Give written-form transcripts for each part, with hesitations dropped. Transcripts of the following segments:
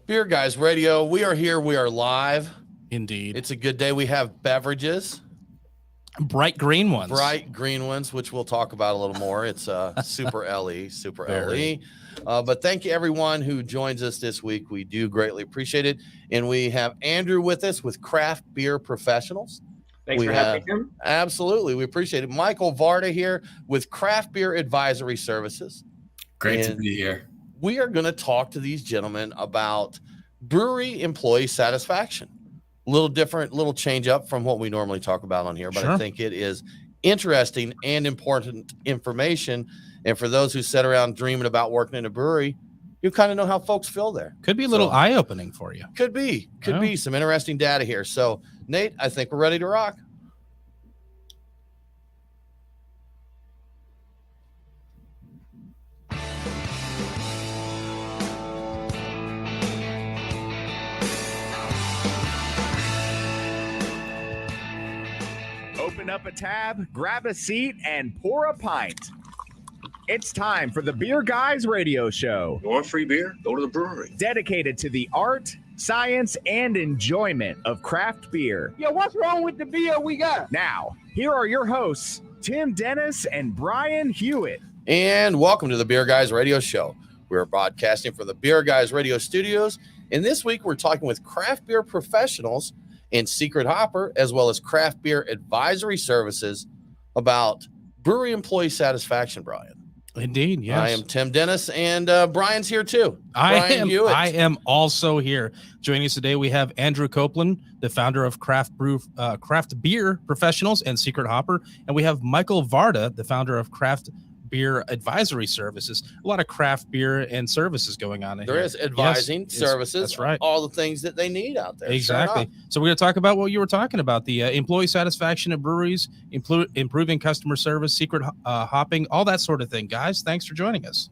Beer Guys Radio. We are here. We are live. Indeed. It's a good day. We have beverages. Bright green ones. Bright green ones, which we'll talk about a little more. It's super LE, super Very. LE. But thank you, everyone who joins us this week. We do greatly appreciate it. And we have Andrew with us with Craft Beer Professionals. Thanks for having him. Absolutely. We appreciate it. Michael Varda here with Craft Beer Advisory Services. Great to be here. We are going to talk to these gentlemen about brewery employee satisfaction. A little different, little change up from what we normally talk about on here, but I think it is interesting and important information. And for those who sit around dreaming about working in a brewery, you kind of know how folks feel there. Could be a little eye-opening for you. Could be some interesting data here. So, Nate, I think we're ready to rock. Open up a tab, grab a seat, and pour a pint. It's time for the Beer Guys Radio Show. You want free beer? Go to the brewery. Dedicated to the art, science, and enjoyment of craft beer. Yo, what's wrong with the beer we got? Now, here are your hosts, Tim Dennis and Brian Hewitt. And welcome to the Beer Guys Radio Show. We're broadcasting from the Beer Guys Radio Studios. And this week, we're talking with craft beer professionals and Secret Hopper, as well as Craft Beer Advisory Services about brewery employee satisfaction, Brian. Indeed, yes. I am Tim Dennis, and Brian's here too. I am also here. Joining us today, we have Andrew Coplon, the founder of Craft Beer Professionals and Secret Hopper, and we have Michael Varda, the founder of Craft Beer Advisory Services. A lot of craft beer and services going on in there here. Is advising services. That's right. All the things that they need out there. Exactly. So we're going to talk about what you were talking about, the employee satisfaction at breweries, improving customer service, secret hopping, all that sort of thing. Guys, thanks for joining us.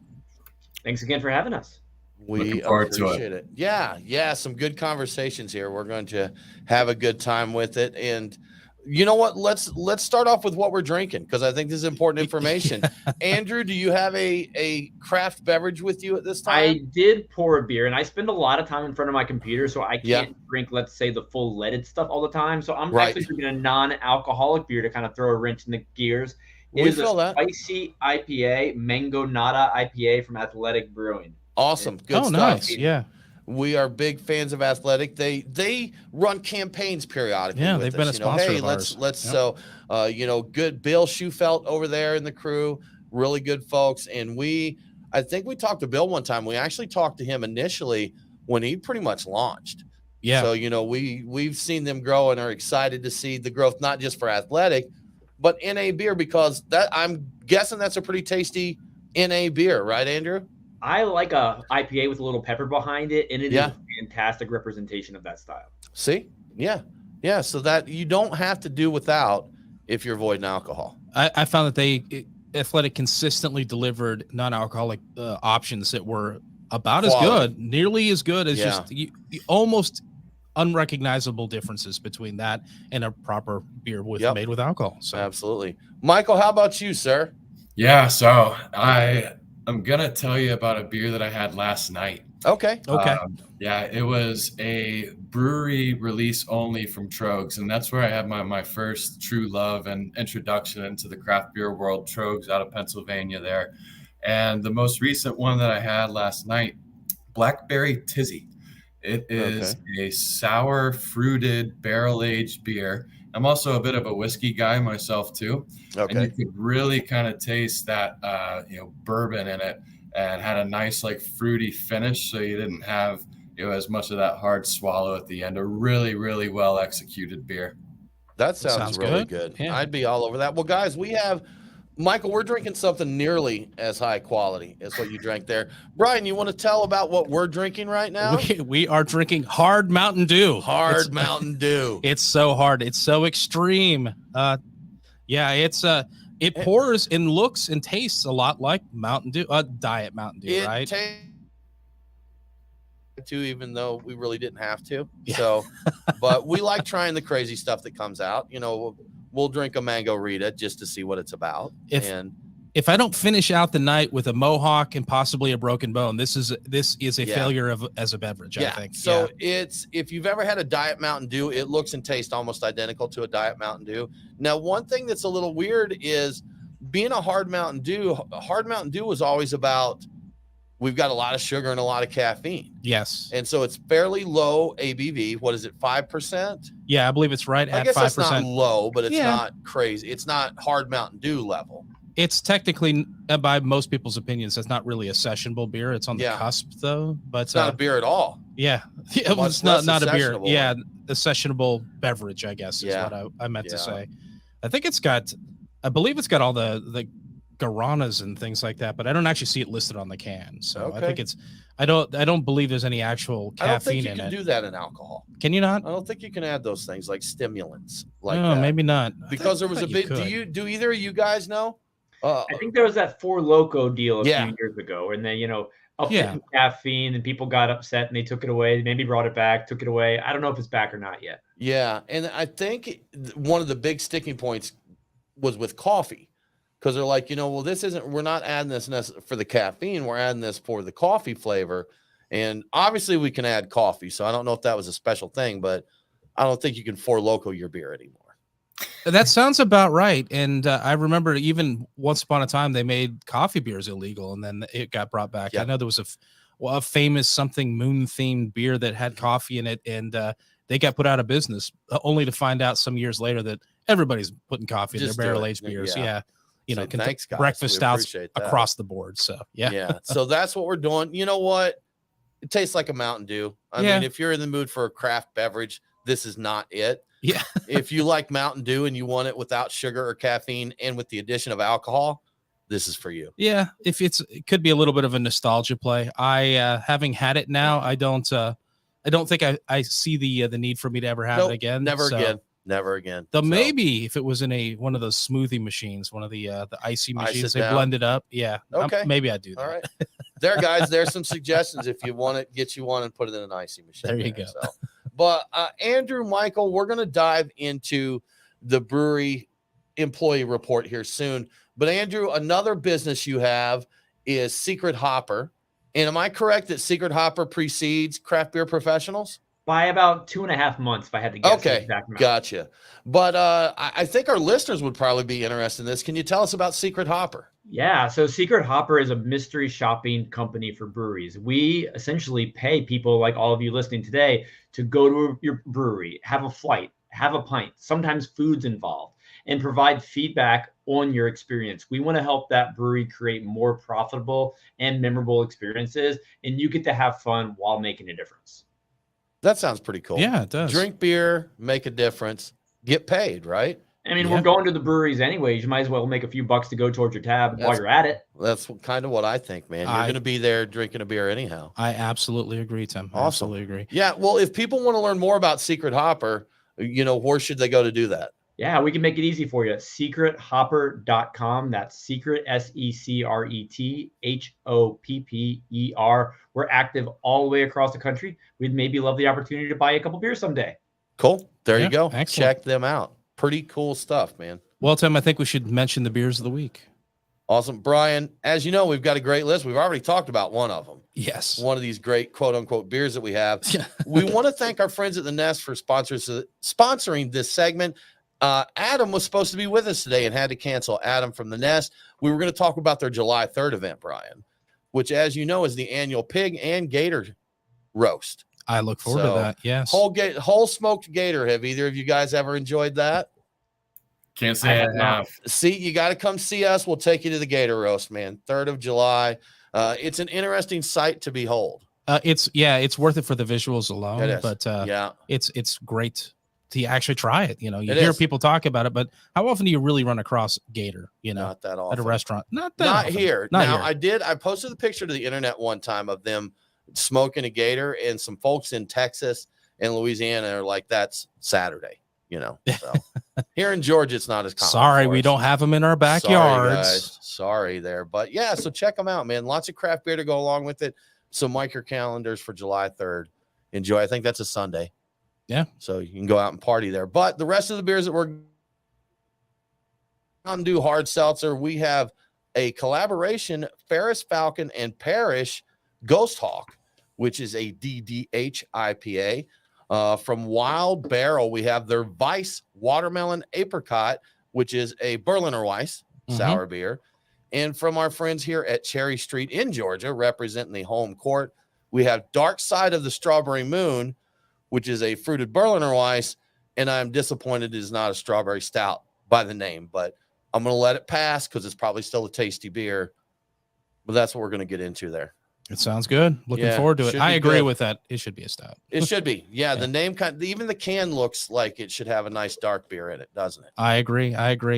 Thanks again for having us. We appreciate it. Yeah. Some good conversations here. We're going to have a good time with it. And you know what? Let's start off with what we're drinking, because I think this is important information. Andrew, do you have a craft beverage with you at this time? I did pour a beer, and I spend a lot of time in front of my computer, so I can't drink, let's say, the full leaded stuff all the time. So I'm actually drinking a non-alcoholic beer to kind of throw a wrench in the gears. It is a spicy IPA, Mango Nada IPA from Athletic Brewing. Awesome. Good stuff. Nice. Yeah. We are big fans of Athletic. They run campaigns periodically. Yeah, with they've been a sponsor of ours. So good Bill Schufelt over there in the crew, really good folks. And I think we talked to Bill one time. We actually talked to him initially when he pretty much launched. Yeah. So we've seen them grow and are excited to see the growth, not just for Athletic, but NA beer, because I'm guessing that's a pretty tasty NA beer, right, Andrew? I like a IPA with a little pepper behind it, and it is a fantastic representation of that style. See? Yeah. So that you don't have to do without if you're avoiding alcohol. I found that Athletic consistently delivered non-alcoholic options that were about as good, nearly as good as just almost unrecognizable differences between that and a proper beer made with alcohol. So absolutely. Michael, how about you, sir? Yeah, so I'm going to tell you about a beer that I had last night. Okay. It was a brewery release only from Trogs, and that's where I had my first true love and introduction into the craft beer world. Trogs out of Pennsylvania there. And the most recent one that I had last night, Blackberry Tizzy. It is a sour, fruited, barrel-aged beer. I'm also a bit of a whiskey guy myself too. Okay. And you could really kind of taste that, bourbon in it, and had a nice fruity finish. So you didn't have, as much of that hard swallow at the end. A really, really well executed beer. That sounds really good. Yeah. I'd be all over that. Well, guys, Michael, we're drinking something nearly as high quality as what you drank there. Brian, you want to tell about what we're drinking right now? We are drinking hard Mountain Dew. Mountain Dew. It's so hard. It's so extreme. It pours and looks and tastes a lot like Mountain Dew, Diet Mountain Dew, right? Even though we really didn't have to. Yeah. So, but we like trying the crazy stuff that comes out. We'll drink a mango Rita just to see what it's about. if I don't finish out the night with a mohawk and possibly a broken bone, this is a failure as a beverage. I think. So it's, if you've ever had a Diet Mountain Dew, it looks and tastes almost identical to a Diet Mountain Dew. Now, one thing that's a little weird is being a hard Mountain Dew. Hard Mountain Dew was always about, we've got a lot of sugar and a lot of caffeine. Yes. And so it's fairly low ABV. What is it, 5%? Yeah, I believe it's right at 5%. I guess that's not low, but it's not crazy. It's not hard Mountain Dew level. It's technically, by most people's opinions, that's not really a sessionable beer. It's on the cusp, though. But it's not a beer at all. Yeah, it's not a beer. Yeah, a sessionable beverage, I guess, is what I meant to say. I think I believe it's got all the guaranas and things like that, but I don't actually see it listed on the can. So I think I don't believe there's any actual caffeine in it. I don't think you can do that in alcohol. Can you not? I don't think you can add those things like stimulants. Like no, maybe not. Because there was a bit. Do either of you guys know? I think there was that Four Loko deal a few years ago, and then up in caffeine, and people got upset and they took it away. Maybe brought it back, took it away. I don't know if it's back or not yet. Yeah, and I think one of the big sticking points was with coffee, because they're like, well, we're not adding this for the caffeine, we're adding this for the coffee flavor, and obviously we can add coffee. So I don't know if that was a special thing, but I don't think you can Four Loko your beer anymore. That sounds about right. And I remember even once upon a time they made coffee beers illegal, and then it got brought back. I know there was a famous something moon themed beer that had coffee in it, and they got put out of business, only to find out some years later that everybody's putting coffee in their barrel aged beers. Thanks, guys. Breakfast stouts across the board. So So that's what we're doing. You know what? It tastes like a Mountain Dew. I mean, if you're in the mood for a craft beverage, this is not it. Yeah. If you like Mountain Dew and you want it without sugar or caffeine and with the addition of alcohol, this is for you. Yeah. It could be a little bit of a nostalgia play. Having had it now, I don't think I see the need for me to ever have it again. Never again. Though maybe if it was in one of those smoothie machines, one of the icy machines, they blend it up. Yeah. Okay. Maybe I'd do that. All right. There, guys, there's some suggestions if you want it, get you one and put it in an icy machine. There you go. So. But Andrew, Michael, we're going to dive into the brewery employee report here soon. But Andrew, another business you have is Secret Hopper. And am I correct that Secret Hopper precedes Craft Beer Professionals? By about 2.5 months, if I had to guess. Okay, gotcha. But I think our listeners would probably be interested in this. Can you tell us about Secret Hopper? Yeah, so Secret Hopper is a mystery shopping company for breweries. We essentially pay people like all of you listening today to go to your brewery, have a flight, have a pint, sometimes food's involved, and provide feedback on your experience. We want to help that brewery create more profitable and memorable experiences, and you get to have fun while making a difference. That sounds pretty cool. Yeah, it does. Drink beer, make a difference, get paid, right? I mean, we're going to the breweries anyways. You might as well make a few bucks to go towards your tab while you're at it. That's kind of what I think, man. You're going to be there drinking a beer anyhow. I absolutely agree, Tim. Awesome. Absolutely agree. Yeah, well, if people want to learn more about Secret Hopper, where should they go to do that? Yeah, we can make it easy for you. Secrethopper.com. That's secret, SecretHopper. We're active all the way across the country. We'd maybe love the opportunity to buy a couple beers someday. Cool. There you go. Excellent. Check them out. Pretty cool stuff, man. Well, Tim, I think we should mention the beers of the week. Awesome. Brian, as you know, we've got a great list. We've already talked about one of them. Yes. One of these great quote unquote beers that we have. We want to thank our friends at the Nest for sponsoring this segment. Adam was supposed to be with us today and had to cancel. Adam from the Nest. We were going to talk about their July 3rd event, Brian, which, as you know, is the annual pig and gator roast. I look forward to that. Yes. Whole smoked gator. Have either of you guys ever enjoyed that? Can't say I have. See, you got to come see us. We'll take you to the gator roast, man. 3rd of July. It's an interesting sight to behold. It's worth it for the visuals alone. It is. But it's great to actually try it. You hear people talk about it, but how often do you really run across gator? Not that often at a restaurant. Not often. Here. Now I posted the picture to the internet one time of them smoking a gator, and some folks in Texas and Louisiana are like, that's Saturday. So here in Georgia, it's not as common. Sorry, we don't have them in our backyards. Sorry there. But yeah, so check them out, man. Lots of craft beer to go along with it. So mark your calendars for July 3rd. Enjoy. I think that's a Sunday. Yeah. So you can go out and party there. But the rest of the beers that we're going to do, hard seltzer, we have a collaboration Ferris Falcon and Parrish Ghost Hawk, which is a DDH IPA. From Wild Barrel, we have their Weiss Watermelon Apricot, which is a Berliner Weiss sour beer. And from our friends here at Cherry Street in Georgia, representing the home court, we have Dark Side of the Strawberry Moon, which is a fruited Berliner Weiss. And I'm disappointed it is not a strawberry stout by the name, but I'm going to let it pass because it's probably still a tasty beer. But that's what we're going to get into there. It sounds good. Looking forward to it. I agree with that. It should be a stout. It should be. Yeah, the name even the can looks like it should have a nice dark beer in it, doesn't it? I agree.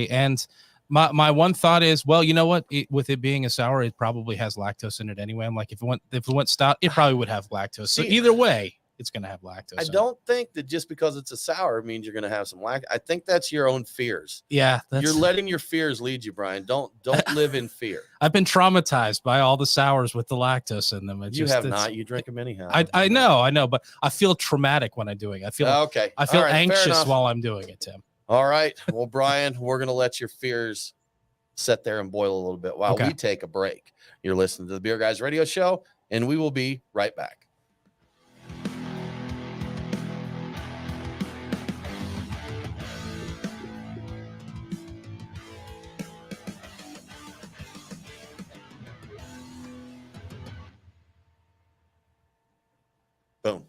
And my one thought is, well, you know what? With it being a sour, it probably has lactose in it anyway. I'm like, if it went stout, it probably would have lactose. So either way, it's going to have lactose. I don't think that just because it's a sour means you're going to have some lactose. I think that's your own fears. Yeah, you're letting your fears lead you, Brian. Don't live in fear. I've been traumatized by all the sours with the lactose in them. You have not. You drink them anyhow. I know, but I feel traumatic when I'm doing it. I feel anxious while I'm doing it, Tim. All right. Well, Brian, we're going to let your fears sit there and boil a little bit while we take a break. You're listening to the Beer Guys Radio Show, and we will be right back. Boom.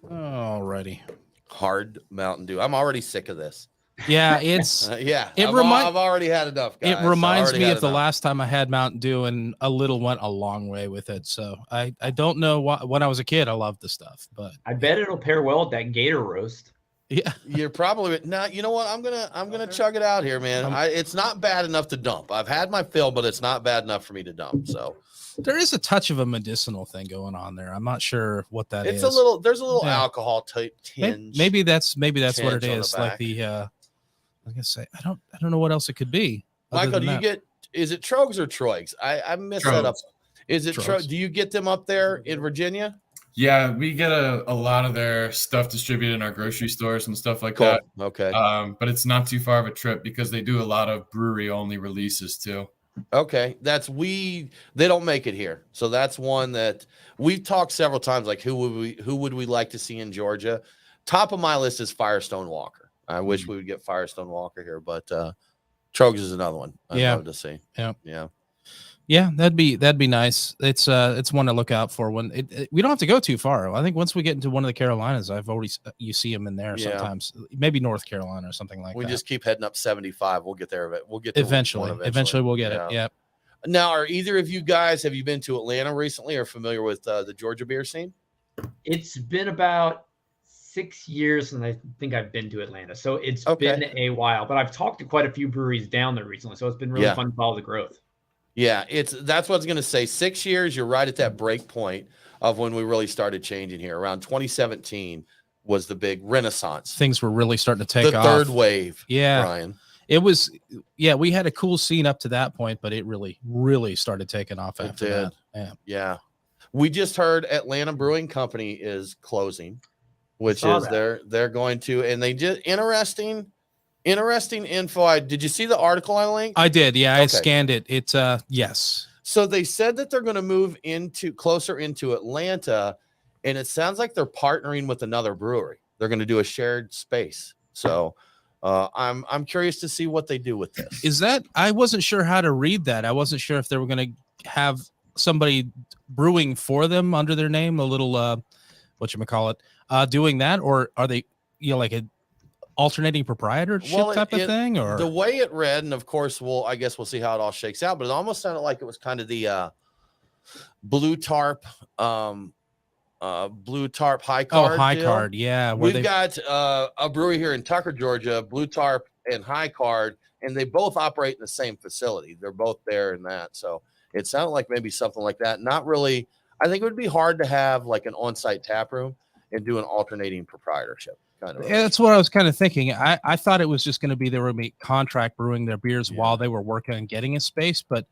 Alrighty. Hard Mountain Dew. I'm already sick of this. Yeah, it's I've already had enough, guys. It reminds me of the last time I had Mountain Dew, and a little went a long way with it. So I don't know why. When I was a kid, I loved the stuff, but I bet it'll pair well with that Gator roast. Yeah, you're probably now. You know what? I'm gonna chug it out here, man. It's not bad enough to dump. I've had my fill, but it's not bad enough for me to dump. So there is a touch of a medicinal thing going on there. I'm not sure what that is. There's a little alcohol tinge. Maybe that's what it is. Like the like I say, I don't know what else it could be. Michael, is it Trogs or Troigs? I missed that up. Is it Trogs? Do you get them up there in Virginia? Yeah, we get a lot of their stuff distributed in our grocery stores and stuff like that. Okay. But it's not too far of a trip because they do a lot of brewery only releases too. Okay. They don't make it here. So that's one that we've talked several times. Like who would we like to see in Georgia? Top of my list is Firestone Walker. I wish we would get Firestone Walker here, but Trogs is another one I'd love to see. Yeah, that'd be nice. It's one to look out for. When we don't have to go too far. I think once we get into one of the Carolinas, you see them in there sometimes. Maybe North Carolina or something like that. We just keep heading up 75. We'll get there. We'll get eventually. Eventually, we'll get it. Yeah. Now, have you been to Atlanta recently or familiar with the Georgia beer scene? It's been about 6 years, and I think I've been to Atlanta. So it's been a while, but I've talked to quite a few breweries down there recently. So it's been really fun to follow the growth. Yeah, that's what I was going to say. 6 years, you're right at that break point of when we really started changing here. Around 2017 was the big renaissance. Things were really starting to take off. The third wave. Yeah. Brian. It was, we had a cool scene up to that point, but it really, really started taking off after that. Yeah. We just heard Atlanta Brewing Company is closing, which is they're going to, and they just interesting info. Did you see the article I linked? I did. Yeah. I scanned it. It's yes. So they said that they're going to move closer into Atlanta, and it sounds like they're partnering with another brewery. They're going to do a shared space. So I'm curious to see what they do with this. I wasn't sure how to read that. I wasn't sure if they were going to have somebody brewing for them under their name, a little whatchamacallit, doing that, or are they like a alternating proprietorship type of thing? Or the way it read, and of course I guess we'll see how it all shakes out, but it almost sounded like it was kind of the blue tarp high card. High deal. Card, yeah. We've got a brewery here in Tucker, Georgia, Blue Tarp and High Card, and they both operate in the same facility. They're both there in that. So it sounded like maybe something like that. Not really. I think it would be hard to have like an on-site tap room and do an alternating proprietorship. Kind of. Yeah, that's what I was kind of thinking. I thought it was just going to be they were contract brewing their beers while they were working on getting a space, but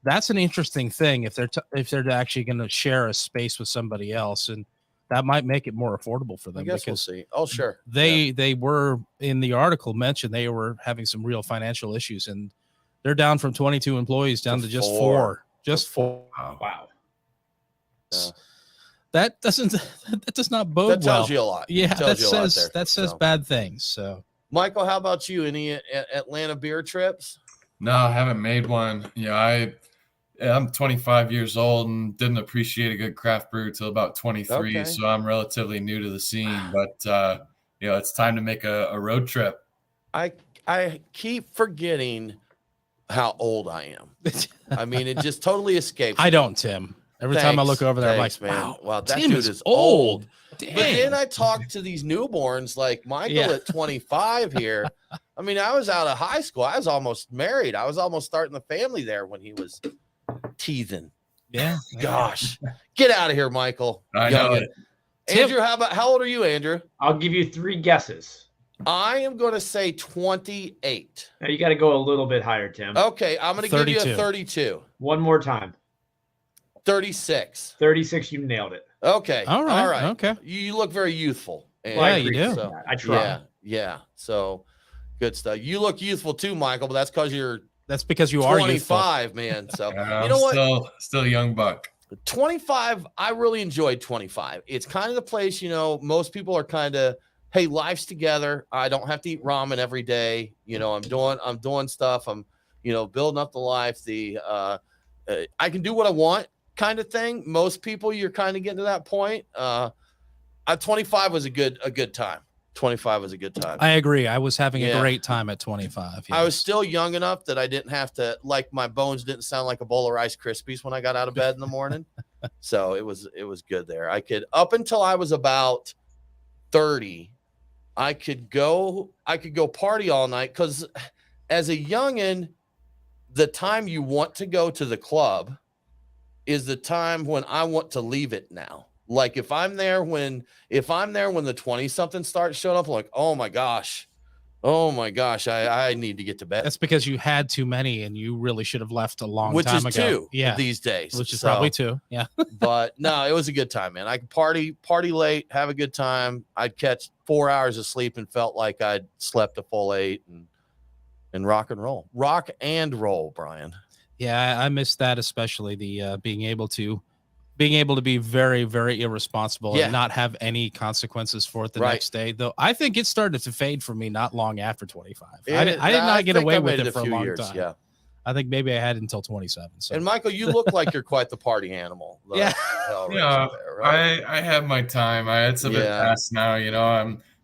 that's an interesting thing if they're actually going to share a space with somebody else, and that might make it more affordable for them. I guess we'll see. Oh, sure. They were in the article mentioned they were having some real financial issues, and They're down from 22 employees down to just 4. Just 4. Wow. Yeah. That does not bode well. That tells you a lot. Yeah, that says bad things. So, Michael, how about you? Any Atlanta beer trips? No, I haven't made one. I'm 25 years old and didn't appreciate a good craft brew till about 23. Okay. So I'm relatively new to the scene, but it's time to make a road trip. I keep forgetting how old I am. I mean, it just totally escapes. I don't, Tim. Every time I look over there, I'm like, man. Wow, that Tim dude is old. Dang. But then I talk to these newborns like Michael at 25 here. I mean, I was out of high school. I was almost married. I was almost starting the family there when he was teething. Yeah. Gosh. Get out of here, Michael. I know it. Andrew, how old are you, Andrew? I'll give you 3 guesses. I am going to say 28. Now you got to go a little bit higher, Tim. Okay, I'm going to give you a 32. One more time. 36. 36, you nailed it. Okay. All right. Okay. You look very youthful. Yeah, you do. So, I try. Yeah. So good stuff. You look youthful too, Michael, but that's because you're you are 25, man. So you know what? Still a young buck. 25, I really enjoyed 25. It's kind of the place, most people are kind of, hey, life's together. I don't have to eat ramen every day. I'm doing stuff. I'm, building up the life. I can do what I want kind of thing. Most people, you're kind of getting to that point. 25 was a good time. 25 was a good time. I agree. I was having a great time at 25. Yes. I was still young enough that I didn't have to, my bones didn't sound like a bowl of Rice Krispies when I got out of bed in the morning. So it was good there. I could, up until I was about 30, I could go party all night. Cause as a youngin', the time you want to go to the club is the time when I want to leave it now. Like if I'm there when the 20-something starts showing up, I'm like, oh my gosh, I need to get to bed. That's because you had too many and you really should have left a long time ago. Which is 2 yeah. these days. Which is probably 2. Yeah. But no, it was a good time, man. I could party late, have a good time. I'd catch 4 hours of sleep and felt like I'd slept a full 8 and rock and roll, Brian. Yeah. I miss that, especially the being able to be very, very irresponsible and not have any consequences for it the next day. Though I think it started to fade for me not long after 25. I did not get away with it for a long time. Yeah. I think maybe I had it until 27. So. And Michael, you look like you're quite the party animal. Yeah. I have my time. It's a bit past now.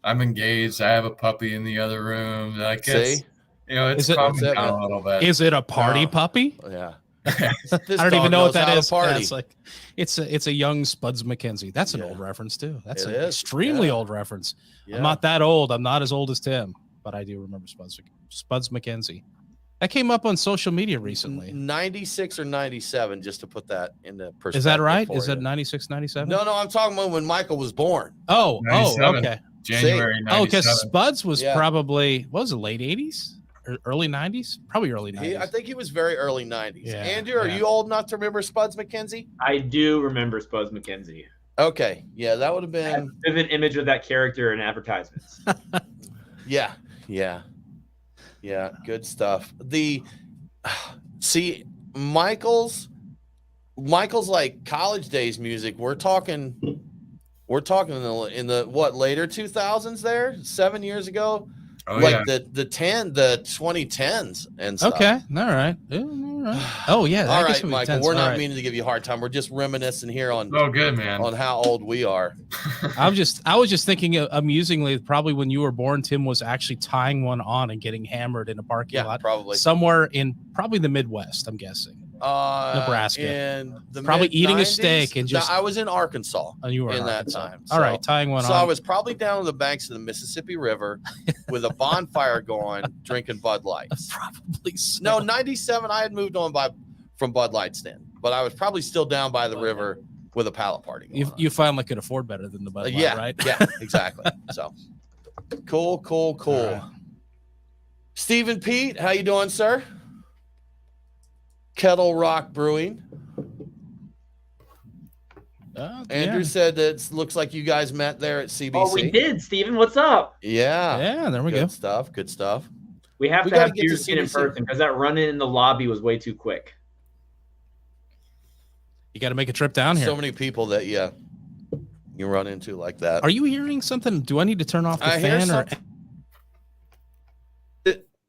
I'm engaged. I have a puppy in the other room. It's calming down a little bit. Is it a party puppy? Yeah. I don't even know what that is. It's like it's a young Spuds McKenzie. That's an old reference too. That's an extremely old reference. Yeah. I'm not that old. I'm not as old as Tim, but I do remember Spuds McKenzie. That came up on social media recently. 96 or 97, just to put that into perspective. Is that right? Is it 96, 97? No, I'm talking about when Michael was born. Oh, okay. January 97. Oh, because Spuds was probably, what was it, late 80s? Early 90s? Probably early 90s. I think he was very early 90s. Yeah, Andrew, are you old enough to remember Spuds McKenzie? I do remember Spuds McKenzie. Okay. Yeah, that would have been... I have a vivid image of that character in advertisements. Yeah. Good stuff. Michael's like college days music. We're talking in the later 2000s there, 7 years ago. Oh, the 2010s and stuff. Okay. All right. Oh yeah. All right, Michael. We're not meaning to give you a hard time. We're just reminiscing here on. Oh, good man. On how old we are. I was just thinking amusingly, probably when you were born, Tim was actually tying one on and getting hammered in a parking lot, probably somewhere in probably the Midwest. I'm guessing. Nebraska, and probably eating a steak and just. I was in Arkansas. And you were in that Arkansas. time. All right, tying one on. So I was probably down on the banks of the Mississippi River with a bonfire going, drinking Bud Lights. Probably so. No, 97. I had moved on from Bud Lights then, but I was probably still down by the river with a pallet party. You finally could afford better than the Bud Light, right? Yeah, exactly. So cool. Right. Stephen Pete, how you doing, sir? Kettle Rock Brewing. Andrew said that it looks like you guys met there at CBC. Oh, we did, Steven. What's up? Yeah. Yeah, there we go. Good stuff. We have to have beers in person because that run-in the lobby was way too quick. You got to make a trip down here. So many people that you run into like that. Are you hearing something? Do I need to turn off the fan?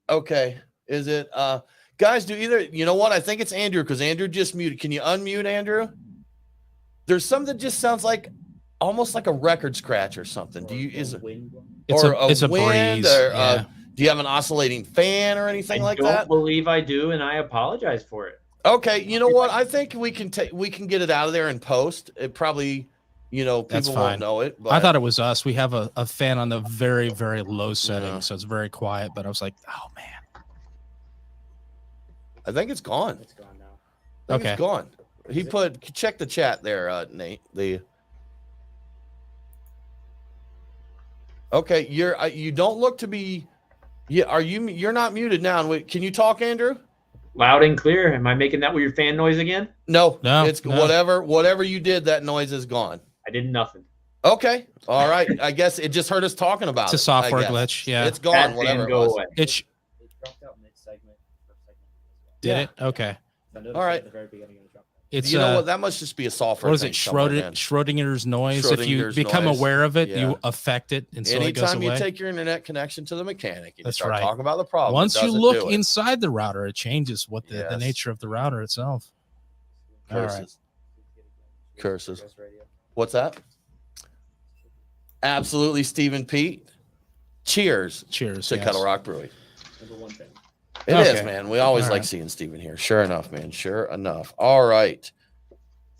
Okay. Is it guys, do either, you know what? I think it's Andrew because Andrew just muted. Can you unmute Andrew? There's something that just sounds like almost like a record scratch or something. Do you is it it's a wind breeze? Or, do you have an oscillating fan or anything like that? I don't believe I do, and I apologize for it. Okay, you know what? I think we can get it out of there and post. It probably, people won't know it. But I thought it was us. We have a fan on the very, very low setting, so it's very quiet. But I was like, oh man, I think it's gone. It's gone now. Okay, it's gone. Check the chat there, Nate. Okay, you don't look to be. Yeah, you're not muted now. Can you talk, Andrew? Loud and clear. Am I making that with your fan noise again? No. It's whatever you did. That noise is gone. I did nothing. Okay, all right. I guess it just heard us talking about it. It's a software glitch. Yeah, it's gone. Whatever. Go away. It dropped out mid-segment. Did it? Okay. All right. At the very beginning, it dropped out. It's you know what? That must just be a software. What is it? Schrodinger's noise. If you become aware of it, you affect it, and so it goes away. Anytime you take your internet connection to the mechanic, and that's start right. talking about the problem. Once you look inside the router, it changes what the nature of the router itself. Curses. What's that? Absolutely, Stephen Pete. Cheers to Kettle Rock Brewing. Number one thing. It is, man. We always like seeing Stephen here. Sure enough, man. Sure enough. All right.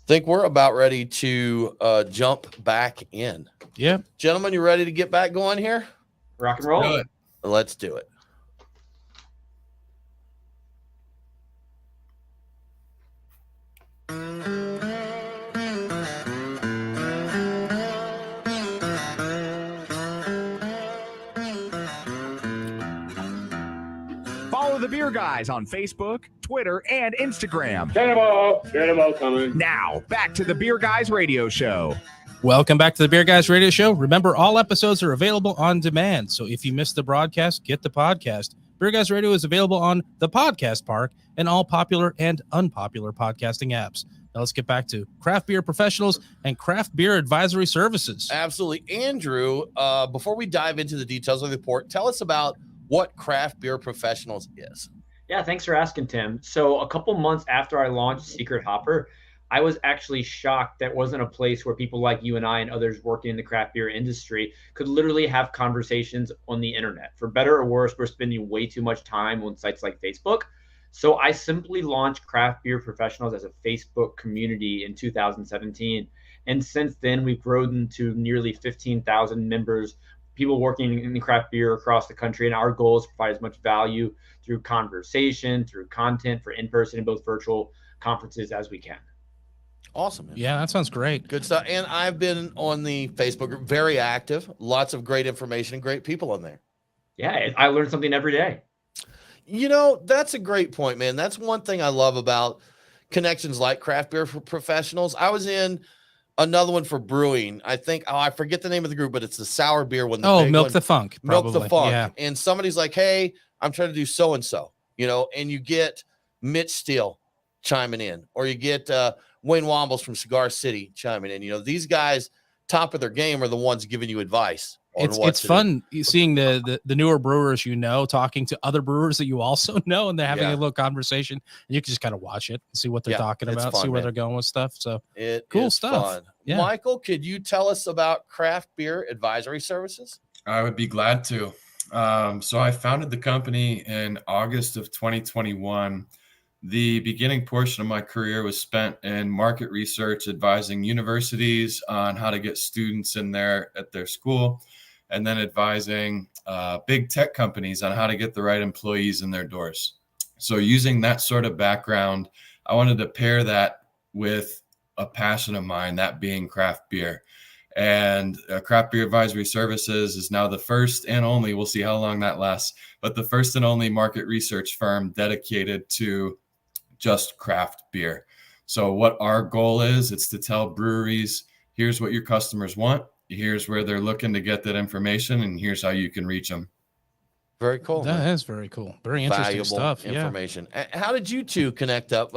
Think we're about ready to jump back in. Yeah. Gentlemen, you ready to get back going here? Rock and roll. Good. Let's do it. Follow the Beer Guys on Facebook, Twitter, and Instagram. Get them all coming. Now, back to the Beer Guys Radio Show. Welcome back to the Beer Guys Radio Show. Remember, all episodes are available on demand. So if you missed the broadcast, get the podcast. Beer Guys Radio is available on the Podcast Park and all popular and unpopular podcasting apps. Now let's get back to craft beer professionals and craft beer advisory services. Absolutely. Andrew, before we dive into the details of the report, tell us about what Craft Beer Professionals is. Yeah, thanks for asking, Tim. So a couple months after I launched Secret Hopper, I was actually shocked that wasn't a place where people like you and I and others working in the craft beer industry could literally have conversations on the internet. For better or worse, we're spending way too much time on sites like Facebook. So I simply launched Craft Beer Professionals as a Facebook community in 2017. And since then, we've grown to nearly 15,000 members, people working in craft beer across the country. And our goal is to provide as much value through conversation, through content for in-person and both virtual conferences as we can. Awesome, man. Yeah, that sounds great. Good stuff. And I've been on the Facebook group, very active, lots of great information and great people on there. Yeah, I learn something every day. You know, that's a great point, man. That's one thing I love about connections like Craft Beer Professionals. I was in another one for brewing. I think, I forget the name of the group, but it's the sour beer one. Milk the Funk. Milk the Funk. Yeah. And somebody's like, hey, I'm trying to do so-and-so, and you get Mitch Steele chiming in, or you get Wayne Wombles from Cigar City chiming in. These guys, top of their game, are the ones giving you advice. It's fun seeing the newer brewers, talking to other brewers that you also know, and they're having a little conversation. And you can just kind of watch it and see what they're talking about, see where they're going with stuff. So cool stuff. Fun. Yeah. Michael, could you tell us about Craft Beer Advisory Services? I would be glad to. So I founded the company in August of 2021. The beginning portion of my career was spent in market research, advising universities on how to get students in there at their school, and then advising big tech companies on how to get the right employees in their doors. So using that sort of background, I wanted to pair that with a passion of mine, that being craft beer. And Craft Beer Advisory Services is now the first and only, we'll see how long that lasts, but the first and only market research firm dedicated to just craft beer. So what our goal is, it's to tell breweries, here's what your customers want, here's where they're looking to get that information, and here's how you can reach them. Very cool. That is very cool. Very interesting Valuable stuff. information. Yeah. How did you two connect up?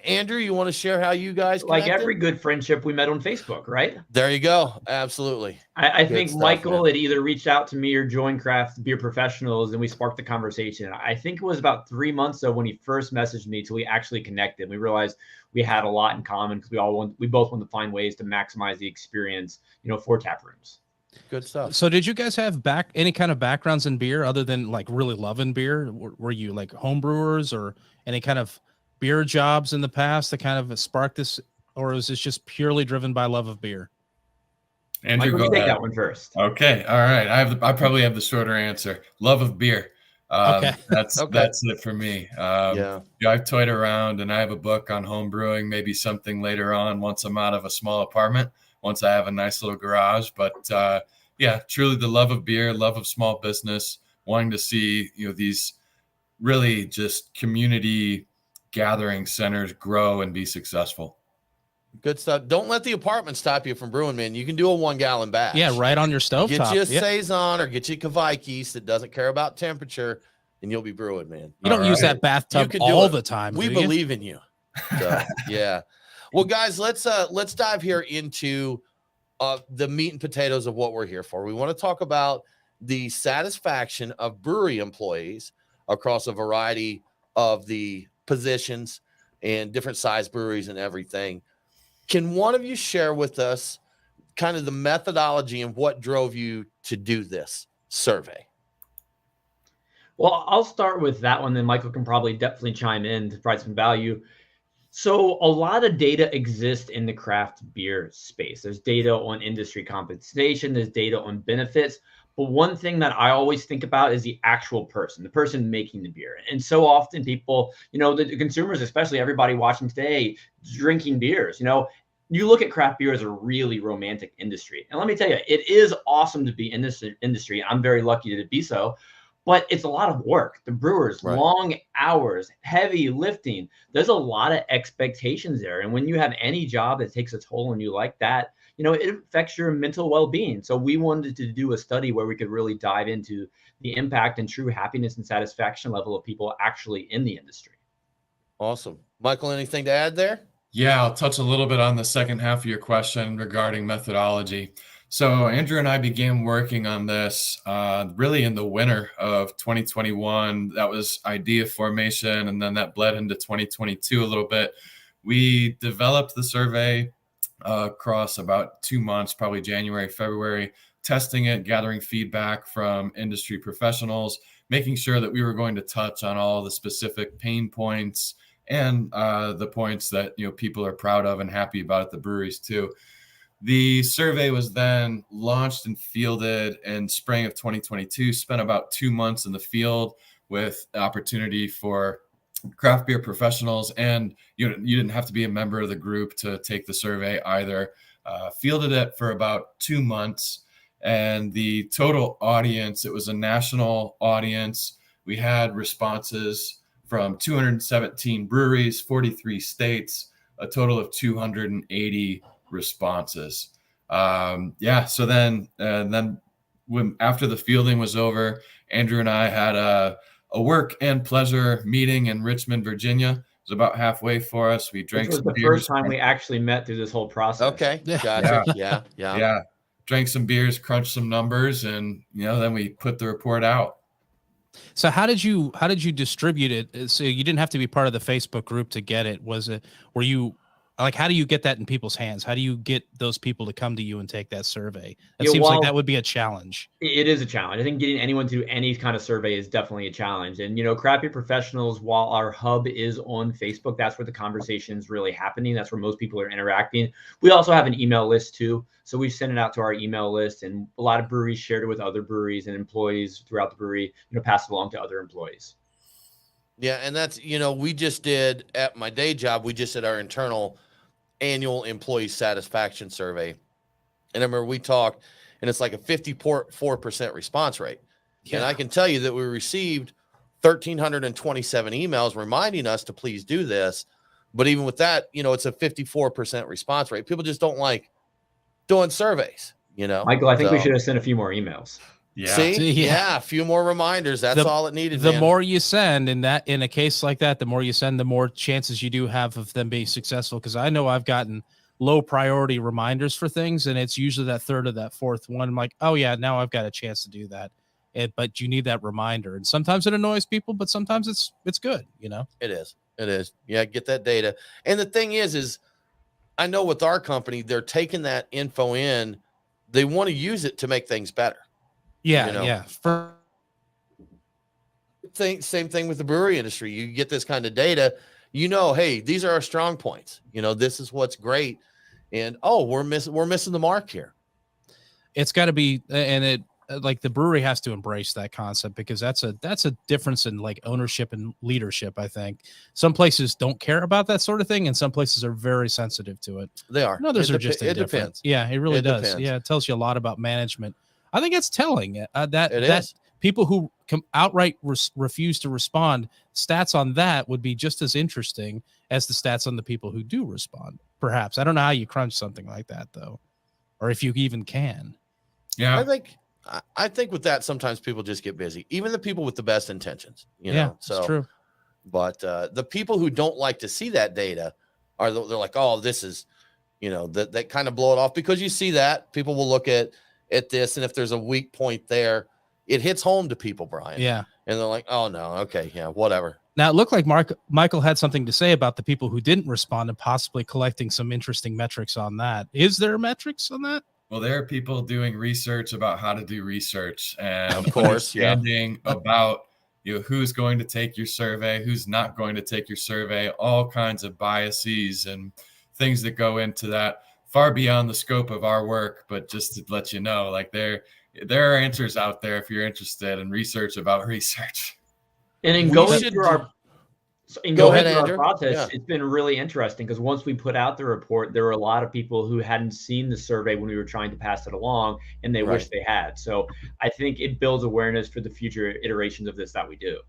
Andrew, you want to share how you guys connected? Like every good friendship, we met on Facebook, right? There you go. Absolutely. I think stuff, Michael had either reached out to me or joined Craft Beer Professionals, and we sparked the conversation. I think it was about 3 months ago when he first messaged me till we actually connected. We realized we had a lot in common because we both want to find ways to maximize the experience, for tap rooms. Good stuff. So did you guys have any kind of backgrounds in beer other than like really loving beer? Were you like home brewers or any kind of beer jobs in the past that kind of sparked this, or is this just purely driven by love of beer? Andrew, go take that one first. Okay. All right. I probably have the shorter answer. Love of beer. Okay. That's it for me. I've toyed around and I have a book on home brewing, maybe something later on once I'm out of a small apartment. Once I have a nice little garage, but truly the love of beer, love of small business, wanting to see, these really just community gathering centers grow and be successful. Good stuff. Don't let the apartment stop you from brewing, man. You can do a 1 gallon batch. Yeah, right on your stove. Get you a Saison or get you a Kveikis that doesn't care about temperature, and you'll be brewing, man. You don't use that bathtub all the time. We believe in you. So, yeah. Well, guys, let's dive here into the meat and potatoes of what we're here for. We want to talk about the satisfaction of brewery employees across a variety of the positions and different size breweries and everything. Can one of you share with us kind of the methodology and what drove you to do this survey? Well, I'll start with that one, then Michael can definitely chime in to provide some value. So a lot of data exists in the craft beer space. There's data on industry compensation, there's data on benefits. But one thing that I always think about is the actual person, the person making the beer. And so often people, the consumers, especially everybody watching today, drinking beers, you look at craft beer as a really romantic industry. And let me tell you, it is awesome to be in this industry. I'm very lucky to be so. But it's a lot of work. The brewers, long hours, heavy lifting. There's a lot of expectations there. And when you have any job that takes a toll on you like that, it affects your mental well-being. So we wanted to do a study where we could really dive into the impact and true happiness and satisfaction level of people actually in the industry. Awesome. Michael, anything to add there? Yeah, I'll touch a little bit on the second half of your question regarding methodology. So Andrew and I began working on this really in the winter of 2021. That was idea formation, and then that bled into 2022 a little bit. We developed the survey across about 2 months, probably January, February, testing it, gathering feedback from industry professionals, making sure that we were going to touch on all the specific pain points and the points that people are proud of and happy about at the breweries too. The survey was then launched and fielded in spring of 2022, spent about 2 months in the field with the opportunity for craft beer professionals. And you didn't have to be a member of the group to take the survey either. Fielded it for about 2 months. And the total audience, it was a national audience. We had responses from 217 breweries, 43 states, a total of 280 responses. So then when after the fielding was over, Andrew and I had a work and pleasure meeting in Richmond, Virginia. It was about halfway for us. We drank some beers. The first time we actually met through this whole process. Okay, gotcha. Yeah. Drank some beers, crunched some numbers, and then we put the report out. So how did you distribute it? So you didn't have to be part of the Facebook group to get it. How do you get that in people's hands? How do you get those people to come to you and take that survey? It seems like that would be a challenge. It is a challenge. I think getting anyone to do any kind of survey is definitely a challenge. And, Craft Beer Professionals, while our hub is on Facebook, that's where the conversation is really happening. That's where most people are interacting. We also have an email list too. So we send it out to our email list, and a lot of breweries shared it with other breweries, and employees throughout the brewery, pass it along to other employees. Yeah. And that's, we just did at my day job, we just did our internal annual employee satisfaction survey. And I remember we talked, and it's like a 54% response rate. Yeah. And I can tell you that we received 1,327 emails reminding us to please do this. But even with that, it's a 54% response rate. People just don't like doing surveys, Michael, I think we should have sent a few more emails. Yeah. See, yeah, a few more reminders. That's all it needed. The more you send in a case like that, the more you send, the more chances you do have of them being successful. Because I know I've gotten low priority reminders for things, and it's usually that third or that fourth one. I'm like, oh yeah, now I've got a chance to do that. But you need that reminder, and sometimes it annoys people, but sometimes it's good. It is. Yeah, get that data. And the thing is I know with our company, they're taking that info in. They want to use it to make things better. Yeah. Same thing with the brewery industry. You get this kind of data, hey, these are our strong points. This is what's great. And we're missing the mark here. It's got to be, and like the brewery has to embrace that concept, because that's a difference in like ownership and leadership. I think some places don't care about that sort of thing, and some places are very sensitive to it. They are. Others are just indifferent. It depends. Yeah, it really does. Depends. Yeah, it tells you a lot about management. I think it's telling It that is. People who outright refuse to respond, stats on that would be just as interesting as the stats on the people who do respond. Perhaps. I don't know how you crunch something like that, though, or if you even can. Yeah. I think with that, sometimes people just get busy, even the people with the best intentions, So it's true. But the people who don't like to see that data they're like, oh, this is, that kind of blow it off, because you see that people will look at this, and if there's a weak point there, it hits home to people, Brian. Yeah. And they're like, oh no, okay, yeah, whatever. Now, it looked like Michael had something to say about the people who didn't respond, and possibly collecting some interesting metrics on that. Is there metrics on that? Well, there are people doing research about how to do research, and of course, understanding about who's going to take your survey, who's not going to take your survey, all kinds of biases and things that go into that, far beyond the scope of our work. But just to let you know, like there are answers out there if you're interested in research about research. And in going through our process, it's been really interesting, because once we put out the report, there were a lot of people who hadn't seen the survey when we were trying to pass it along, and they wish they had. So I think it builds awareness for the future iterations of this that we do.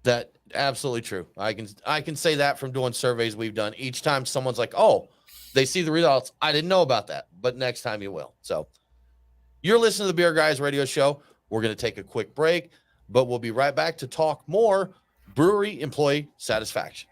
That absolutely true. I can say that from doing surveys we've done. Each time someone's like, oh, they see the results, I didn't know about that, but next time you will. So you're listening to the Beer Guys Radio Show. We're going to take a quick break, but we'll be right back to talk more brewery employee satisfaction.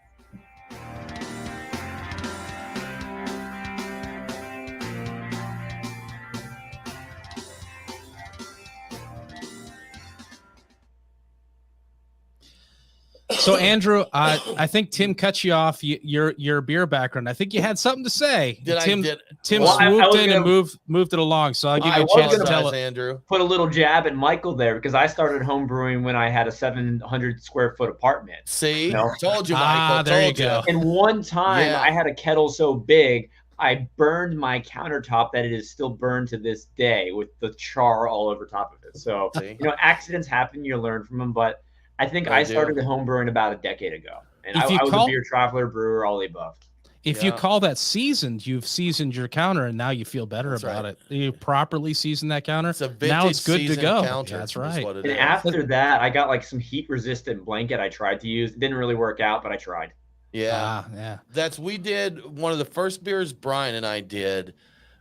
So, Andrew, I think Tim cut you off. Your beer background. I think you had something to say. Tim swooped in and moved it along. So I'll give you a chance to tell it. Andrew, put a little jab at Michael there, because I started home brewing when I had a 700 square foot apartment. See, told you, Michael. There you go. And one time I had a kettle so big, I burned my countertop that it is still burned to this day with the char all over top of it. So accidents happen. You learn from them, but I think I started the home brewing about a decade ago, and I was a beer traveler, brewer, all the above. If you call that seasoned, you've seasoned your counter, and now you feel better about it. You properly seasoned that counter. Now it's good to go. Counter, that's right. And after that, I got like some heat resistant blanket I tried to use. It didn't really work out, but I tried. Yeah. We did one of the first beers Brian and I did.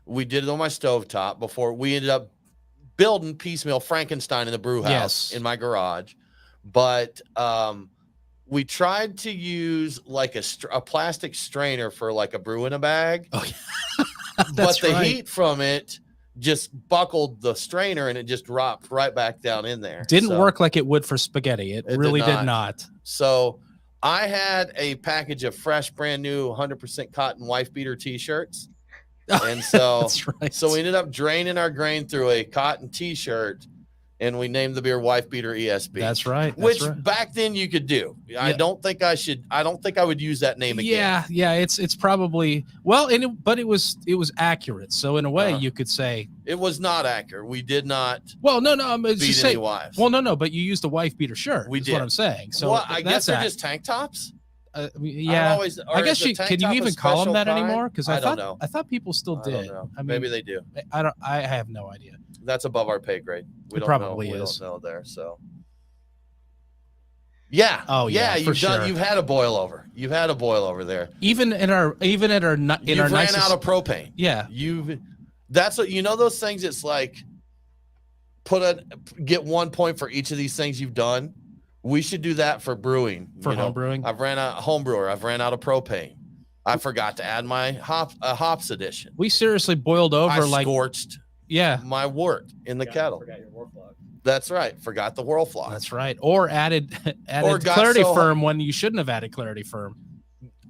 We did it on my stovetop before we ended up building piecemeal Frankenstein in the brew house in my garage. But we tried to use like a plastic strainer for like a brew in a bag. Oh, yeah. But the heat from it just buckled the strainer, and it just dropped right back down in there. Didn't work like it would for spaghetti. It really did not. So I had a package of fresh, brand new 100% cotton wife beater t-shirts. And so, so we ended up draining our grain through a cotton t-shirt, and we named the beer Wife Beater ESB. That's right. Which back then you could do. I don't think I would use that name again. Yeah. It's probably but it was accurate. So in a way you could say it was not accurate. We did not. Well, no. I'm beat any wives. Well, no. But you used a wife beater shirt. We did. What I'm saying. So I guess they're just tank tops. Yeah. I guess can you even call them that anymore? Because I don't know. I thought people still did. I mean, maybe they do. I have no idea. That's above our pay grade. We probably is. We don't know there. So. Yeah. Oh yeah. You've had a boil over. You've had a boil over there. Even at our ran out of propane. Yeah. That's what those things. It's like get 1 point for each of these things you've done. We should do that for brewing. For home brewing. I've ran out home brewer. I've ran out of propane. I forgot to add my hops edition. We seriously boiled over scorched my wort in the kettle. Forgot your wort log. That's right. Forgot the whirl flock. That's right. Or added clarity firm when you shouldn't have added clarity firm.